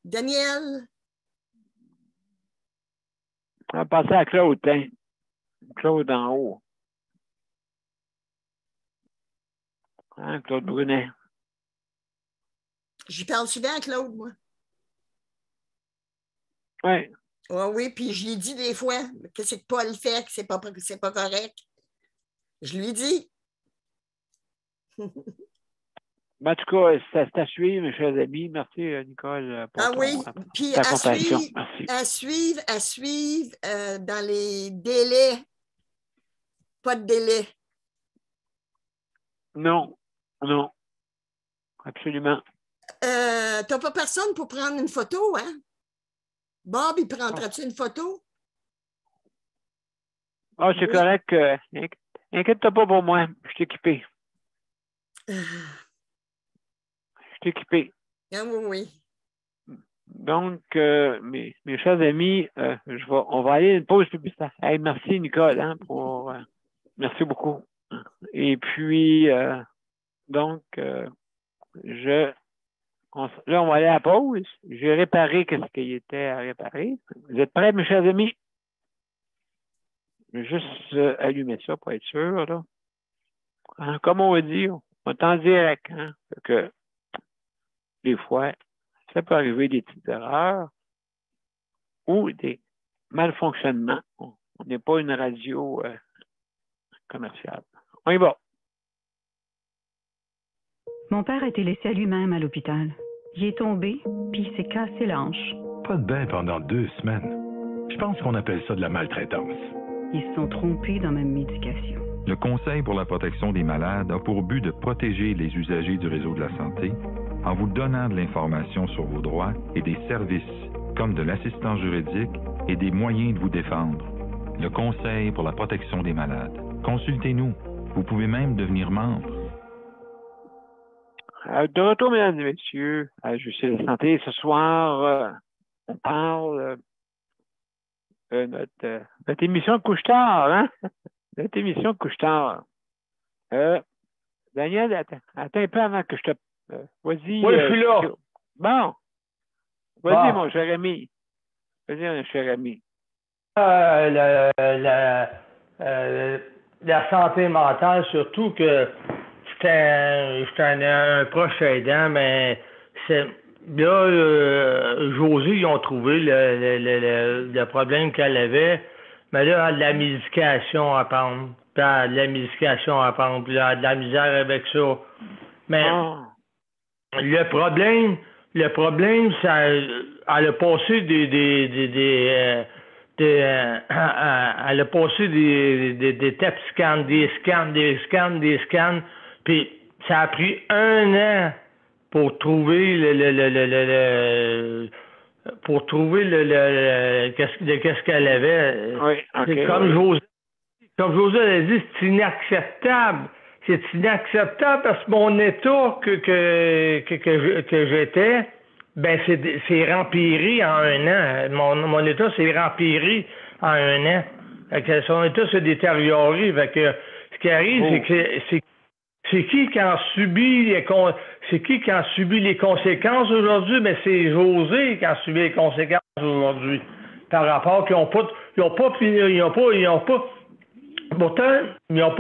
Daniel? On va passer à Claude, hein? Claude en haut. Hein, Claude Brunet. J'y parle souvent à Claude, moi. Oui. Oui, puis je lui dis des fois que c'est que Paul fait, que c'est pas correct. Je lui dis. En tout cas, c'est à suivre, mes chers amis. Merci, Nicole, pour Puis ta compassion. Merci. à suivre dans les délais. Pas de délai. Non. Absolument. T'as pas personne pour prendre une photo, hein? Bob, il prendra-tu une photo? Ah, c'est correct. Inquiète-toi pas pour moi. Je suis équipé. Ah oui. Donc, mes chers amis, on va aller à une pause publicitaire. Hey, merci, Nicole, merci beaucoup. Et puis, donc, là, on va aller à la pause. J'ai réparé ce qu'il était à réparer. Vous êtes prêts, mes chers amis? Je vais juste allumer ça pour être sûr, là. Hein, comme on dit, on est en direct, hein? Que des fois, ça peut arriver des petites erreurs ou des malfonctionnements. On n'est pas une radio commerciale. On y va. Mon père a été laissé à lui-même à l'hôpital. Il est tombé, puis il s'est cassé la hanche. Pas de bain pendant 2 semaines. Je pense qu'on appelle ça de la maltraitance. Ils se sont trompés dans ma médication. Le Conseil pour la protection des malades a pour but de protéger les usagers du réseau de la santé en vous donnant de l'information sur vos droits et des services, comme de l'assistance juridique et des moyens de vous défendre. Le Conseil pour la protection des malades. Consultez-nous. Vous pouvez même devenir membre. De retour, mesdames et messieurs, à Justice de la santé. Ce soir, on parle de notre émission Couche-Tard, hein? Notre émission Couche-Tard. Daniel, attends un peu avant que je te... vas-y. Oui, je suis là. Bon. Vas-y, mon cher ami. Vas-y, mon cher ami. La santé mentale, surtout que j'étais un proche aidant, mais Josée, ils ont trouvé le problème qu'elle avait, mais là, elle a de la médication à prendre. Puis elle a de la médication à prendre, puis elle a de la misère avec ça. Mais le problème, ça, elle a passé elle a passé des TEP scans, des scans, puis ça a pris 1 an pour trouver qu'est-ce qu'elle avait. Oui, okay, comme José l'a dit, c'est inacceptable. C'est inacceptable parce que mon état que j'étais, ben c'est rempiré en 1 an. Mon état s'est rempiré en 1 an. Fait que son état s'est détérioré. Fait que ce qui arrive, c'est qui qui en subit les conséquences aujourd'hui? Ben c'est José qui en subit les conséquences aujourd'hui. Par rapport qu'ils n'ont pas. Pourtant, ils ont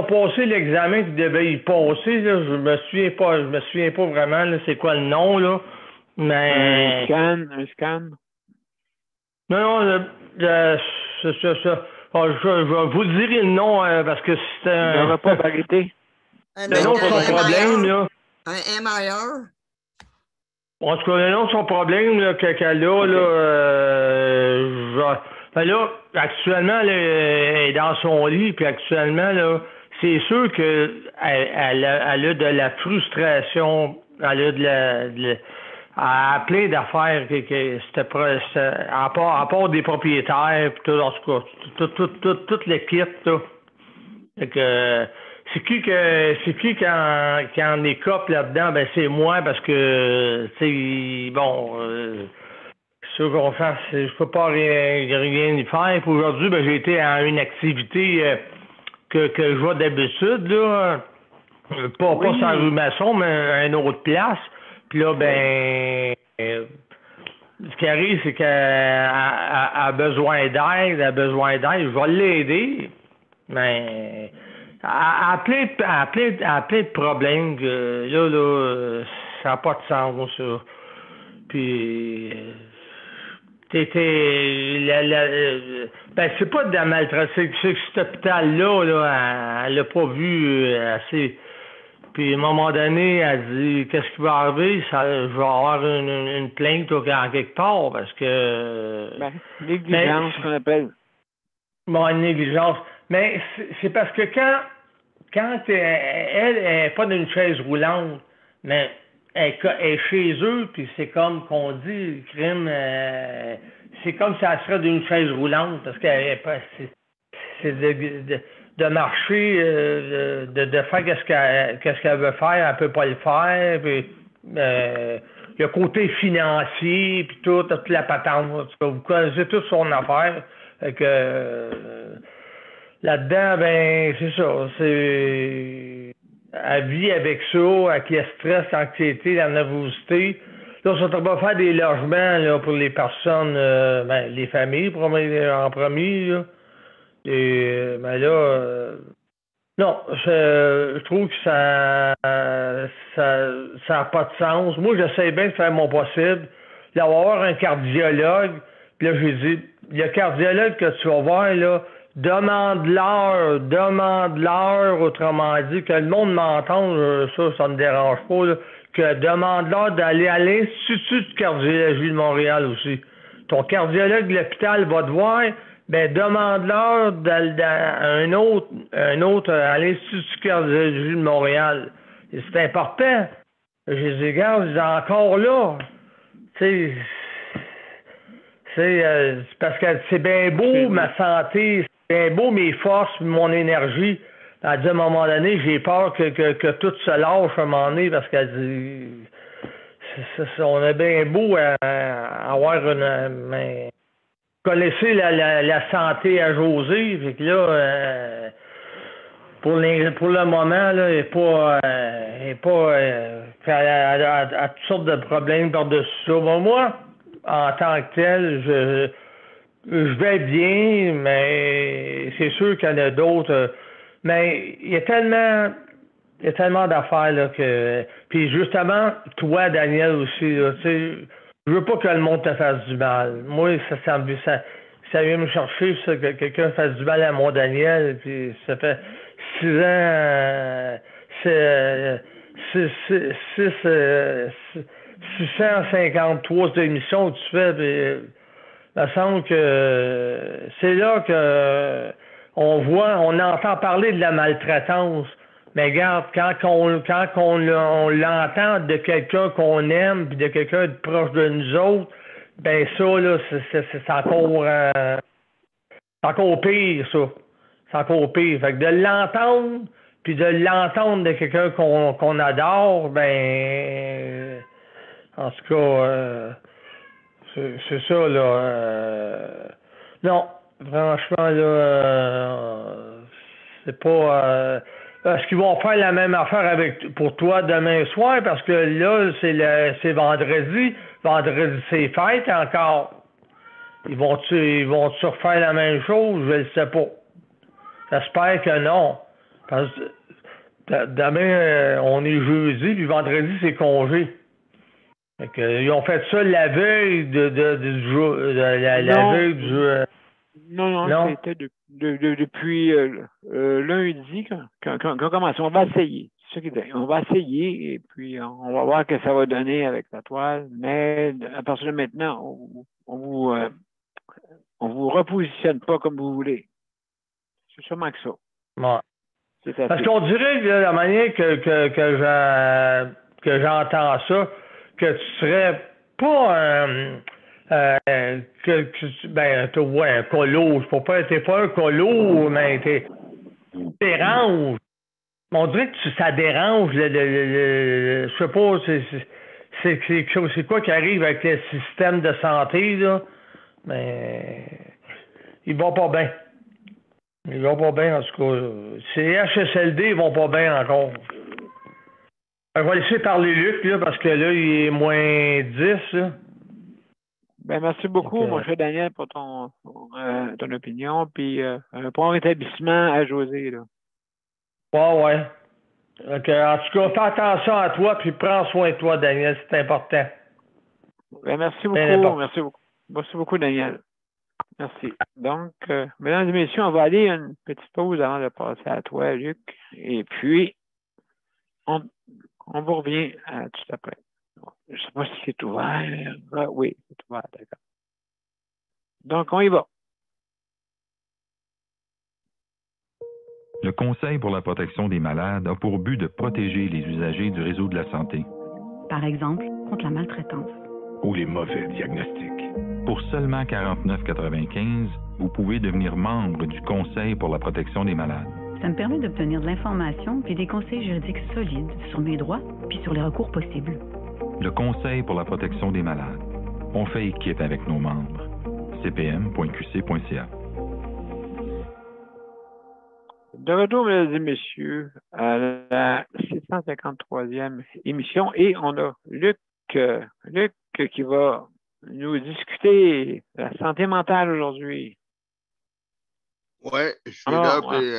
passé l'examen qu'ils devaient y passer. Là, je me souviens pas vraiment là, c'est quoi le nom, là. Mais. Un scan. Non, c'est ça. Je vais vous dire le nom parce que c'est un. Le repas parité. Le nom de son problème, là. Un MIR. En tout cas, le nom de son problème là, qu'elle a, là, là, actuellement, elle est dans son lit, puis actuellement, là, c'est sûr qu'elle a de la frustration, elle a plein d'affaires à part des propriétaires, puis tout, en tout cas, toute l'équipe, là. Fait que c'est qui qui en écope là-dedans? Ben c'est moi parce que c'est bon ce qu'on fait, je peux pas rien y faire. Puis aujourd'hui, ben j'ai été à une activité que je vois d'habitude, là. Pas sans rue Masson, mais à une autre place. Puis là, ben ce qui arrive, c'est qu'elle a besoin d'aide, je vais l'aider, mais à plein de problèmes que là, ça n'a pas de sens, ça. Puis Ben, c'est pas de la maltraitance. C'est que cet hôpital-là, là, elle l'a pas vu assez. Puis, à un moment donné, elle dit, qu'est-ce qui va arriver? Je vais avoir une plainte en quelque part, parce que... Ben, négligence, qu'on appelle. Bon, une négligence. Mais c'est parce que quand elle est pas d'une chaise roulante, mais elle est chez eux, puis c'est comme qu'on dit, le crime, c'est comme si elle serait d'une chaise roulante, parce qu'elle est pas... C'est de marcher, de faire qu'est-ce qu'elle veut faire, elle peut pas le faire, puis le côté financier, puis toute la patente. Vous connaissez toute son affaire. Fait que là-dedans, ben, c'est ça. Elle vit avec ça, avec le stress, l'anxiété, la nervosité. Là, ça va faire des logements là, pour les personnes, les familles en premier. Là. Et ben là, non, je trouve que ça a pas de sens. Moi, j'essaie bien de faire mon possible, d'avoir un cardiologue. Puis là, j'ai dit, le cardiologue que tu vas voir, là, demande-leur, autrement dit, que le monde m'entende, ça me dérange pas, là, que demande-leur d'aller à l'Institut de cardiologie de Montréal aussi. Ton cardiologue de l'hôpital va te voir, ben demande-leur un autre à l'Institut de cardiologie de Montréal. Et c'est important. J'ai dit, regarde, c'est encore là. Tu sais, c'est parce que c'est bien beau ma santé, c'est bien beau mes forces, mon énergie. Elle dit à un moment donné, j'ai peur que tout se lâche à un moment donné parce qu'elle dit on est bien beau à avoir une. Vous connaissez la santé à José, fait que là, pour le moment, là, elle n'est pas à toutes sortes de problèmes par-dessus ça. Bon, moi, en tant que tel, je vais bien, mais c'est sûr qu'il y en a d'autres. Mais il y a tellement d'affaires là que. Puis justement, toi, Daniel aussi, là, tu sais, je veux pas que le monde te fasse du mal. Moi, ça vient me chercher ça, que quelqu'un fasse du mal à mon Daniel. Puis ça fait 6 ans, 653 émissions que tu fais. Puis, il me semble que c'est là que on entend parler de la maltraitance. Mais regarde, quand on l'entend de quelqu'un qu'on aime, puis de quelqu'un de proche de nous autres, ben ça, là, c'est encore pire, ça. C'est encore pire. Fait que de l'entendre, puis de l'entendre de quelqu'un qu'on adore, ben en tout cas, c'est ça, là. Non, franchement, là, c'est pas... est-ce qu'ils vont faire la même affaire pour toi demain soir? Parce que là, c'est vendredi. Vendredi, c'est fête encore. Ils vont-tu refaire la même chose? Je ne le sais pas. J'espère que non. Parce que demain, on est jeudi, puis vendredi, c'est congé. Fait que, ils ont fait ça la veille du jour. La veille du jour. Non, c'était depuis lundi qu'on commence. On va essayer. C'est ça qu'il dit. On va essayer et puis on va voir ce que ça va donner avec la toile. Mais à partir de maintenant, on vous repositionne pas comme vous voulez. C'est sûrement que ça. Ouais. Parce qu'on dirait que la manière que j'entends ça, que tu serais pas un colo. T'es pas un colo, mais t'es dérange. On dirait que ça dérange je sais pas, c'est quoi qui arrive avec le système de santé, là. Mais ils vont pas bien. Ils vont pas bien, en tout cas. Ces HSLD, ils vont pas bien encore. Je vais laisser parler Luc, là, parce que là, il est moins 10, là. Ben, merci beaucoup, mon cher Daniel, pour ton opinion, puis un bon rétablissement à José, là. Ouais. Okay. En tout cas, fais attention à toi, puis prends soin de toi, Daniel, c'est important. Ben, merci beaucoup. Merci beaucoup, Daniel. Merci. Donc, mesdames et messieurs, on va aller à une petite pause avant de passer à toi, Luc. Et puis, on vous revient tout après. Je ne sais pas si c'est ouvert. Ah, oui, c'est ouvert, d'accord. Donc, on y va. Le Conseil pour la protection des malades a pour but de protéger les usagers du réseau de la santé. Par exemple, contre la maltraitance. Ou les mauvais diagnostics. Pour seulement 49,95, vous pouvez devenir membre du Conseil pour la protection des malades. Ça me permet d'obtenir de l'information puis des conseils juridiques solides sur mes droits puis sur les recours possibles. Le Conseil pour la protection des malades. On fait équipe avec nos membres. cpm.qc.ca. De retour, mesdames et messieurs, à la 653e émission. Et on a Luc qui va nous discuter de la santé mentale aujourd'hui. Oui, je suis là, puis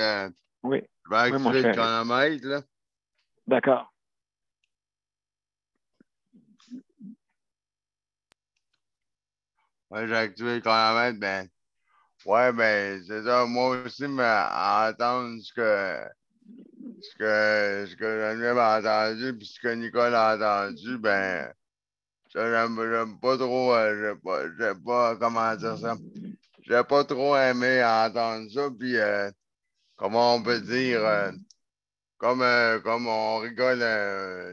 oui. je vais activer le chronomètre, là. D'accord. Oui, j'ai activé le chronomètre, ben, ouais, ben, c'est ça, moi aussi, mais entendre ce que Geneviève a entendu, puis ce que Nicole a entendu, ben, ça, j'aime pas trop, j'aime pas, comment dire ça, j'ai pas trop aimé entendre ça, puis, comment on peut dire, comme on rigole,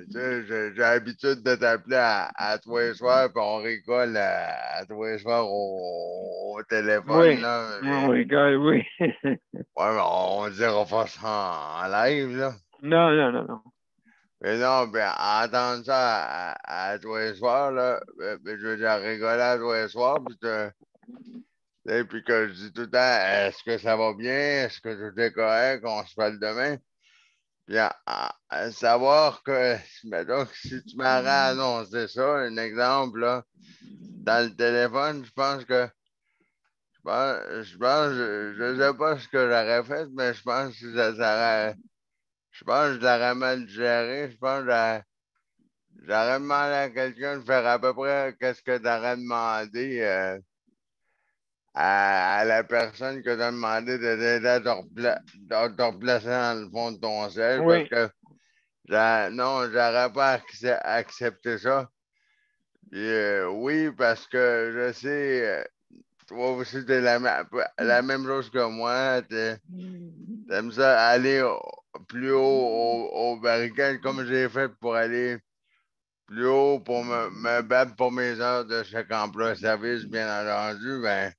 tu sais, j'ai l'habitude de t'appeler à tous les soirs, puis on rigole à tous les soirs au téléphone, oui. là. On rigole, oui. Ouais, mais on dira pas ça en live, là. Non. Mais non, ben, entendre ça à tous les soirs, là, ben, je veux dire, rigoler à tous les soirs, puis que je dis tout le temps, est-ce que ça va bien? Est-ce que tout est correct? On se parle demain? Puis à savoir que, mettons, que si tu m'aurais annoncé ça, un exemple, là, dans le téléphone, je pense que, je sais pas ce que j'aurais fait, mais je pense que ça aurait, je pense que je l'aurais mal géré. Je pense que j'aurais demandé à quelqu'un de faire à peu près ce que tu aurais demandé à la personne que tu as demandé de t'aider à te replacer dans le fond de ton ciel. Oui. Parce que non, j'aurais pas accepté ça. Puis, oui, parce que je sais, toi aussi, tu es la même chose que moi. T'aimes ça aller plus haut au barricade comme j'ai fait pour aller plus haut pour me battre pour mes heures de chaque emploi service, bien entendu. Ben,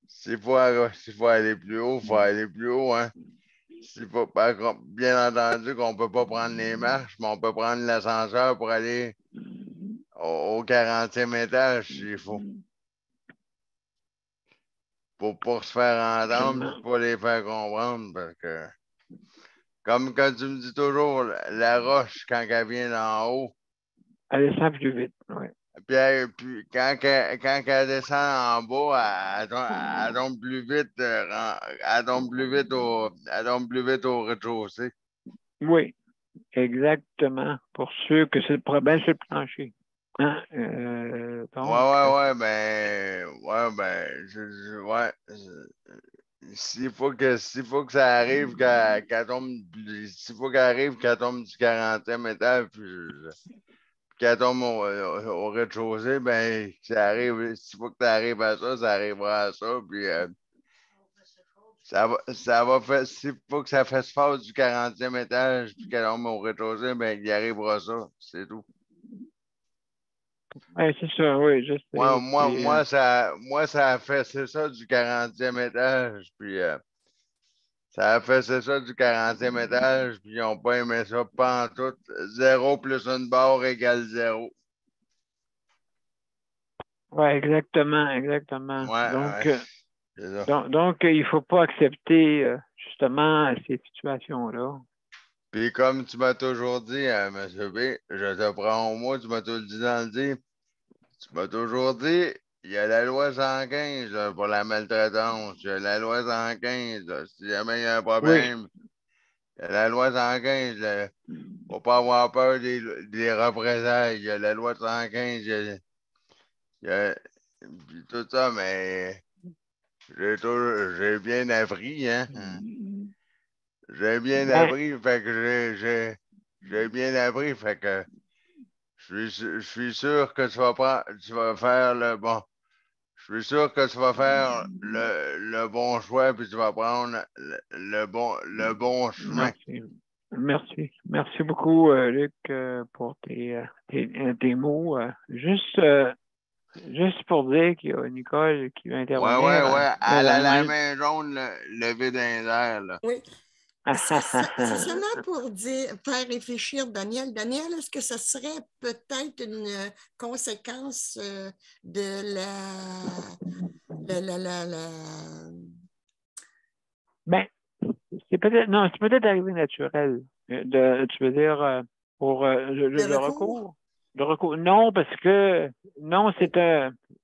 s'il faut aller plus haut, il faut aller plus haut, hein. Bien entendu qu'on ne peut pas prendre les marches, mais on peut prendre l'ascenseur pour aller au 40e étage s'il faut. Pour se faire entendre, pour les faire comprendre. Parce que, comme quand tu me dis toujours, la roche, quand elle vient d'en haut, Elle descend plus vite, oui. Puis quand elle descend en bas, elle tombe plus vite, elle tombe plus vite au rez-de-chaussée. Oui, exactement. Pour ceux que c'est le problème sur le plancher. Hein? Donc, s'il faut que ça arrive qu'elle tombe, s'il faut qu'elle arrive qu'elle tombe du 40e étage, puis qu'elle tombe au rez-de-chaussée, ben, ça arrive, s'il faut que ça arrive à ça, ça arrivera à ça, puis ça va faire, s'il faut que ça fasse face du 40e étage, puis qu'elle tombe au rez-de-chaussée, ben, il arrivera ça, c'est tout. Oui, c'est ça, oui, je sais. Moi, ça a fait, c'est ça, du 40e étage, puis ça a fait, c'est ça, du 40e étage, puis ils n'ont pas aimé ça, pas en tout. 0 plus une barre égale 0. Oui, exactement. Donc, il ne faut pas accepter justement ces situations-là. Puis comme tu m'as toujours dit, M. B, je te prends au mot, tu m'as tout dit dans le dit. Tu m'as toujours dit, il y a la loi 115 là, pour la maltraitance. Il y a la loi 115. Là, si jamais il y a un problème, il y a la loi 115. Il ne faut pas avoir peur des représailles. Il y a la loi 115. puis tout ça, mais j'ai bien appris, hein. J'ai bien appris, fait que j'ai bien appris, fait que je suis sûr que tu vas faire le bon. Je suis sûr que tu vas faire le bon choix, puis tu vas prendre le bon chemin. Merci beaucoup, Luc, pour tes mots. Juste pour dire qu'il y a Nicole qui va intervenir. Ouais. Elle a la main jaune levée dans les airs, là. Oui. C'est seulement pour faire réfléchir Daniel. Daniel, est-ce que ça serait peut-être une conséquence de Ben, c'est peut-être arrivé naturel. Tu veux dire pour le recours? Le recours. Non, parce que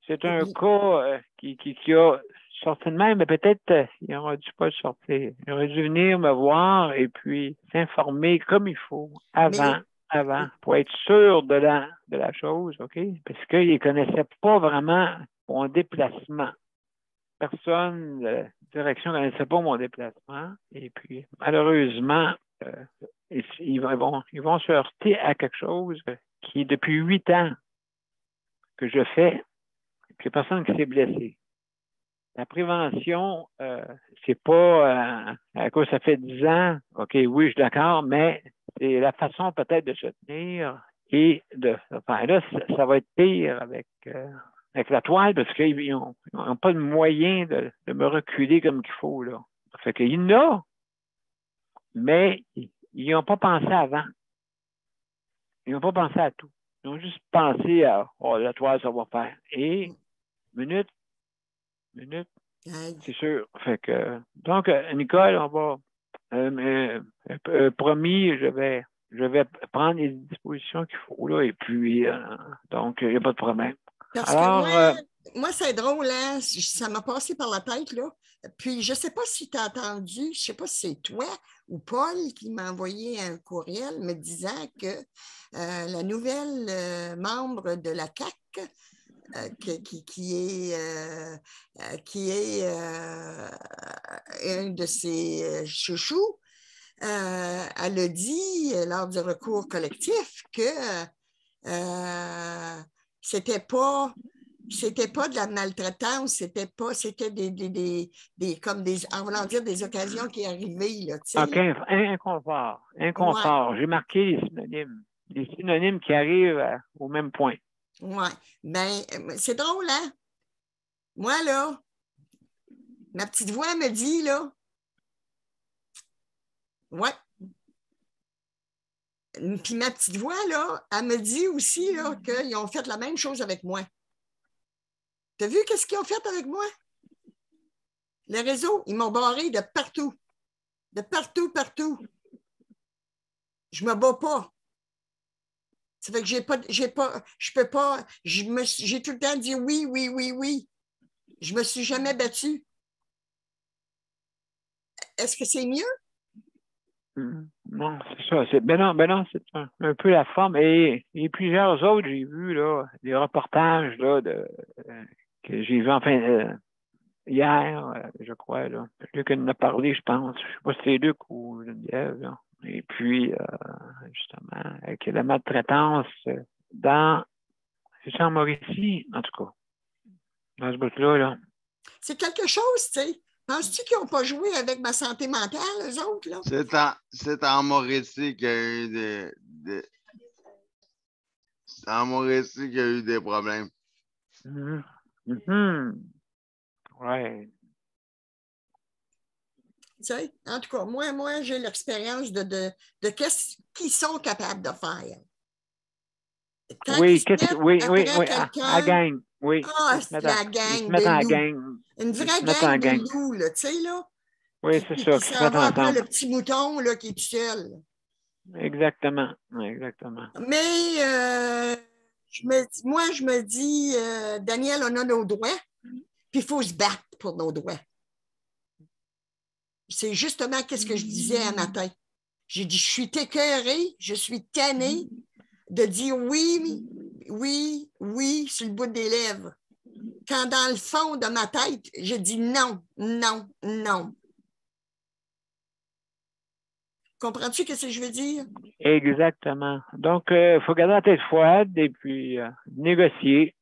c'est un cas qui a sorti de même, mais peut-être il n'aurait dû pas le sortir. Il aurait dû venir me voir et puis s'informer comme il faut avant, pour être sûr de la chose, OK? Parce qu'il ne connaissait pas vraiment mon déplacement. Personne de la direction ne connaissait pas mon déplacement. Et puis, malheureusement, ils vont se heurter à quelque chose qui, depuis 8 ans que je fais, et puis il n'y a personne qui s'est blessé. La prévention, c'est pas à cause ça fait 10 ans, OK, oui, je suis d'accord, mais c'est la façon peut-être de se tenir et enfin là, ça va être pire avec la toile parce qu'ils n'ont pas de moyen de me reculer comme qu'il faut, là. Ça fait qu'il y en a, mais ils n'ont pas pensé avant. Ils n'ont pas pensé à tout. Ils ont juste pensé à la toile, ça va faire. Et minute, c'est sûr. Fait que, donc, Nicole, on va promis, je vais prendre les dispositions qu'il faut là, et puis donc, il n'y a pas de problème. Parce que moi, c'est drôle, hein? Ça m'a passé par la tête, là. Puis, je ne sais pas si tu as entendu, je ne sais pas si c'est toi ou Paul qui m'a envoyé un courriel me disant que la nouvelle membre de la CAQ, qui est un de ses chouchous, elle a dit lors du recours collectif que c'était pas de la maltraitance, c'était comme en voulant dire des occasions qui arrivaient. Là, OK, inconfort. Ouais. J'ai marqué les synonymes qui arrivent au même point. Oui. Ben, c'est drôle, hein? Moi, là, ma petite voix me dit, là, ouais. Puis ma petite voix, là, elle me dit aussi là, qu'ils ont fait la même chose avec moi. T'as vu qu'est-ce qu'ils ont fait avec moi? Le réseau, ils m'ont barré de partout. De partout. Je me bats pas. Ça fait que j'ai tout le temps dit oui. Je me suis jamais battue. Est-ce que c'est mieux? Non, c'est ça. Ben non, c'est un peu la forme. Et plusieurs autres, j'ai vu là, des reportages là, que j'ai vu hier, je crois. Là. Luc en a parlé, je pense. Je ne sais pas si c'est Luc ou Geneviève. Là. Et puis, justement, avec la maltraitance c'est en Mauricie, en tout cas. Dans ce bout-là. Là. C'est quelque chose, tu sais. Penses-tu qu'ils n'ont pas joué avec ma santé mentale, eux autres, là? C'est en Mauricie qu'il y a eu c'est en Mauricie qu'il y a eu des problèmes. Ouais. Tu sais, en tout cas, moi j'ai l'expérience de qu'est-ce qu'ils sont capables de faire. Quand oui, à gang. Oui. C'est la gang de loups. Une vraie gang de loups, là, tu sais, là. Oui, c'est ça. Qui s'en va après le petit mouton, là, qui est tout seul. Exactement. Mais je me dis, Daniel, on a nos droits, puis il faut se battre pour nos droits. C'est justement ce que je disais à matin. J'ai dit, je suis écœurée, je suis tannée de dire oui sur le bout des lèvres. quand dans le fond de ma tête, je dis non, non, non. Comprends-tu ce que je veux dire? Exactement. Donc, il faut garder la tête froide et puis négocier.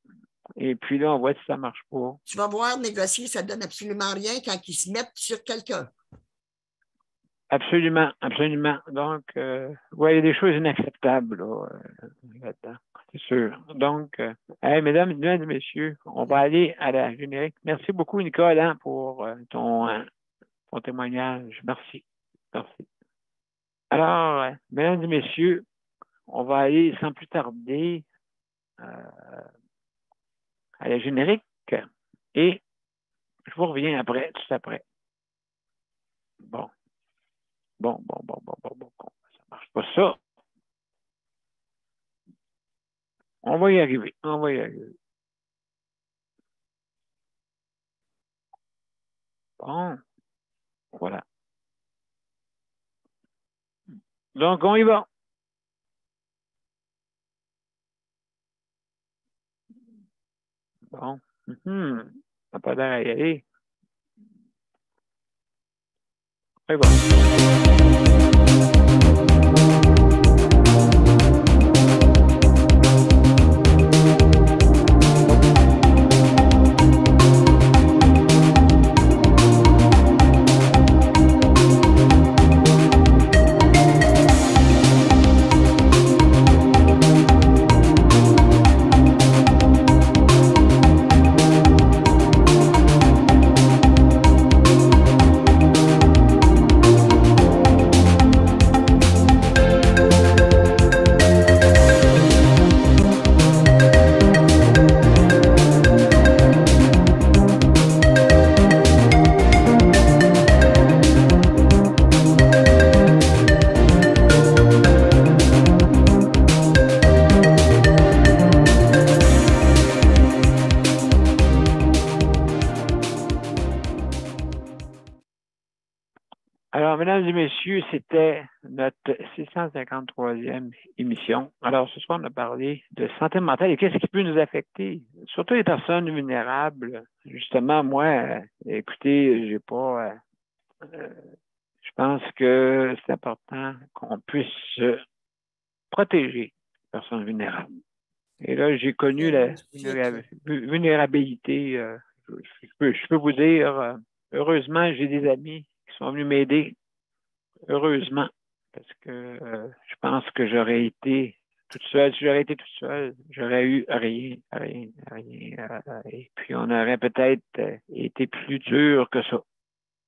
Et puis là, on voit si ça ne marche pas. Tu vas voir, négocier, ça ne donne absolument rien quand ils se mettent sur quelqu'un. Absolument, absolument. Donc, ouais, il y a des choses inacceptables là-dedans, c'est sûr. Donc, mesdames et messieurs, on va aller à la générique. Merci beaucoup, Nicole, hein, pour ton témoignage. Merci. Merci. Alors, mesdames et messieurs, on va aller sans plus tarder à la générique et je vous reviens après, tout après. Bon, ça marche pas ça. On va y arriver, Bon, voilà. Donc, on y va. Bon, ça n'a pas l'air à y aller. C'est bon. Alors, mesdames et messieurs, c'était notre 653e émission. Alors, ce soir, on a parlé de santé mentale et qu'est-ce qui peut nous affecter, surtout les personnes vulnérables. Justement, moi, écoutez, j'ai pas... je pense que c'est important qu'on puisse protéger les personnes vulnérables. Et là, j'ai connu la vulnérabilité. Je peux vous dire, heureusement, j'ai des amis qui sont venus m'aider. Heureusement, parce que je pense que j'aurais été toute seule. Si j'aurais été toute seule, j'aurais eu rien. Et puis, on aurait peut-être été plus dur que ça.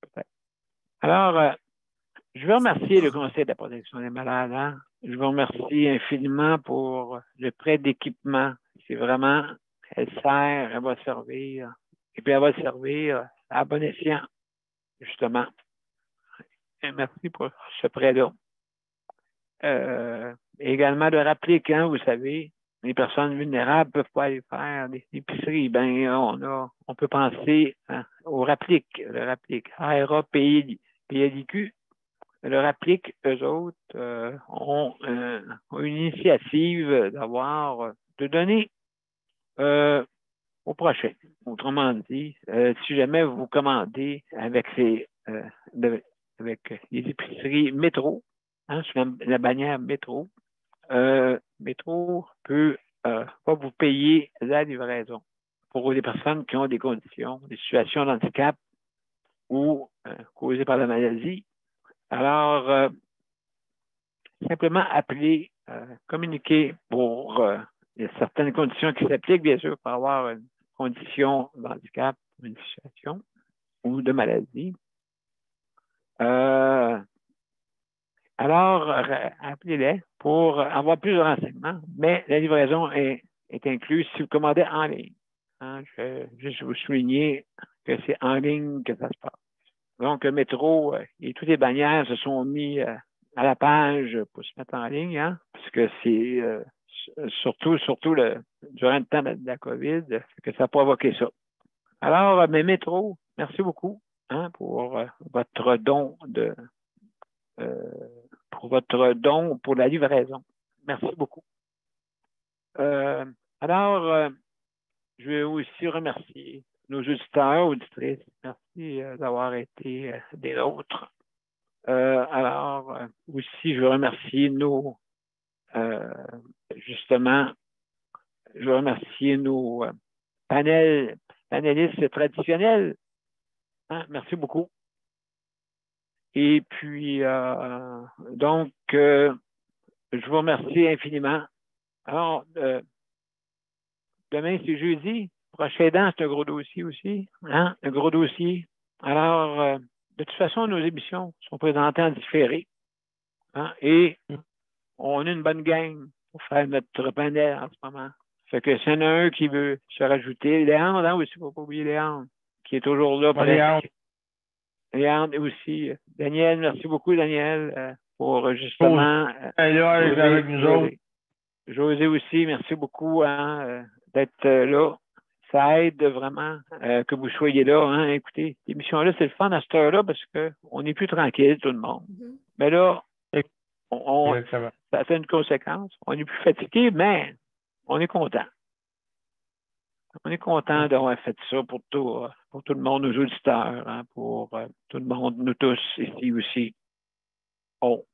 Peut-être. Alors, je veux remercier le Conseil de la protection des malades. Hein? Je vous remercie infiniment pour le prêt d'équipement. C'est vraiment, elle sert, elle va servir. Et puis, elle va servir à bon escient, justement. Et merci pour ce prêt-là. Également de rappeler quand, vous savez, les personnes vulnérables ne peuvent pas aller faire des épiceries. Ben, on peut penser au RAPLIC, le RAPLIC, ARA-PIDQ. Le RAPLIC, eux autres, ont une initiative de donner au prochain. Autrement dit, si jamais vous commandez avec avec les épiceries métro, hein, sur la bannière métro, métro peut pas vous payer la livraison pour les personnes qui ont des conditions, des situations de handicap ou causées par la maladie. Alors, simplement appeler, communiquer pour certaines conditions qui s'appliquent, bien sûr, pour avoir une condition de handicap, une situation ou de maladie. Alors, appelez-les pour avoir plus de renseignements, mais la livraison est incluse si vous commandez en ligne. Hein, je vais juste vous souligner que c'est en ligne que ça se passe. Donc, le métro et toutes les bannières se sont mis à la page pour se mettre en ligne, hein, parce que c'est surtout durant le temps de la COVID que ça a provoqué ça. Alors, mes métros, merci beaucoup pour votre don pour la livraison. Merci beaucoup. Alors, je veux aussi remercier nos auditeurs, auditrices. Merci d'avoir été des nôtres. Alors, aussi, je veux remercier justement, je veux remercier nos panélistes traditionnels. Hein? Merci beaucoup. Et puis, donc, je vous remercie infiniment. Alors, demain, c'est jeudi. Prochain dent, c'est un gros dossier aussi. Hein? Un gros dossier. Alors, de toute façon, nos émissions sont présentées en différé. Hein? Et on a une bonne gang pour faire notre panel en ce moment. Fait que s'il y en a un qui veut se rajouter, Léandre, hein, aussi, il ne faut pas oublier Léandre, qui est toujours là. Léandre aussi. Daniel, merci beaucoup, Daniel, pour justement. José, avec nous autres. José aussi, merci beaucoup hein, d'être là. Ça aide vraiment que vous soyez là. Hein. Écoutez, l'émission-là, c'est le fun à cette heure-là parce qu'on est plus tranquille, tout le monde. Mais là, ça fait une conséquence. On est plus fatigué, mais on est content. On est content d'avoir fait ça pour tout le monde, nos auditeurs, hein, pour tout le monde, nous tous ici aussi. Oh.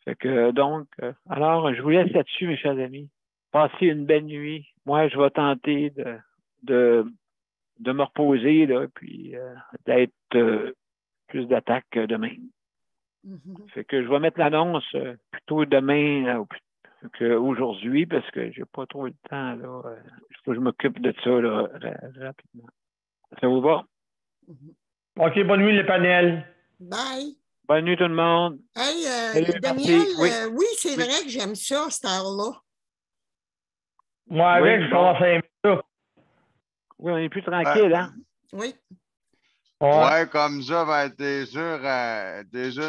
Fait que donc, alors, je vous laisse là-dessus, mes chers amis. Passez une belle nuit. Moi, je vais tenter de me reposer, là, puis d'être plus d'attaque demain. Fait que je vais mettre l'annonce plutôt demain qu'aujourd'hui, parce que j'ai pas trop le temps, là. Il faut que je m'occupe de ça, là, rapidement. Ça vous va? OK, bonne nuit, le panel. Bye. Bonne nuit, tout le monde. Hey, Salut, Daniel, oui, c'est vrai que j'aime ça, cette heure-là. Moi, avec, je commence à aimer ça. Oui, on est plus tranquille, hein? Oui. Ouais, comme ça, ben, t'es sûr,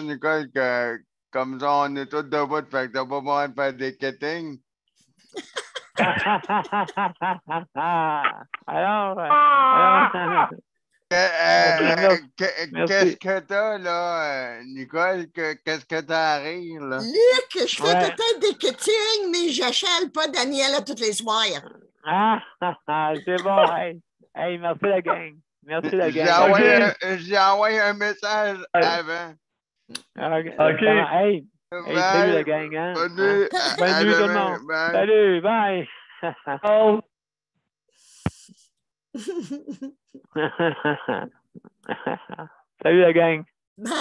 Nicole, que comme ça, on est tous debout, fait que t'as pas besoin de faire des kettings. alors qu'est-ce que t'as, là, Nicole? Qu'est-ce que t'as à rire, là? Luc, je fais peut-être des cuttings, mais j'achale pas Daniel à toutes les soirs. C'est bon, hey, merci la gang. Merci la gang. J'ai envoyé un message avant. OK. Hey, salut la gang, hein? Bonne nuit tout le monde. Bye. Salut, bye. Salut la gang. Bye.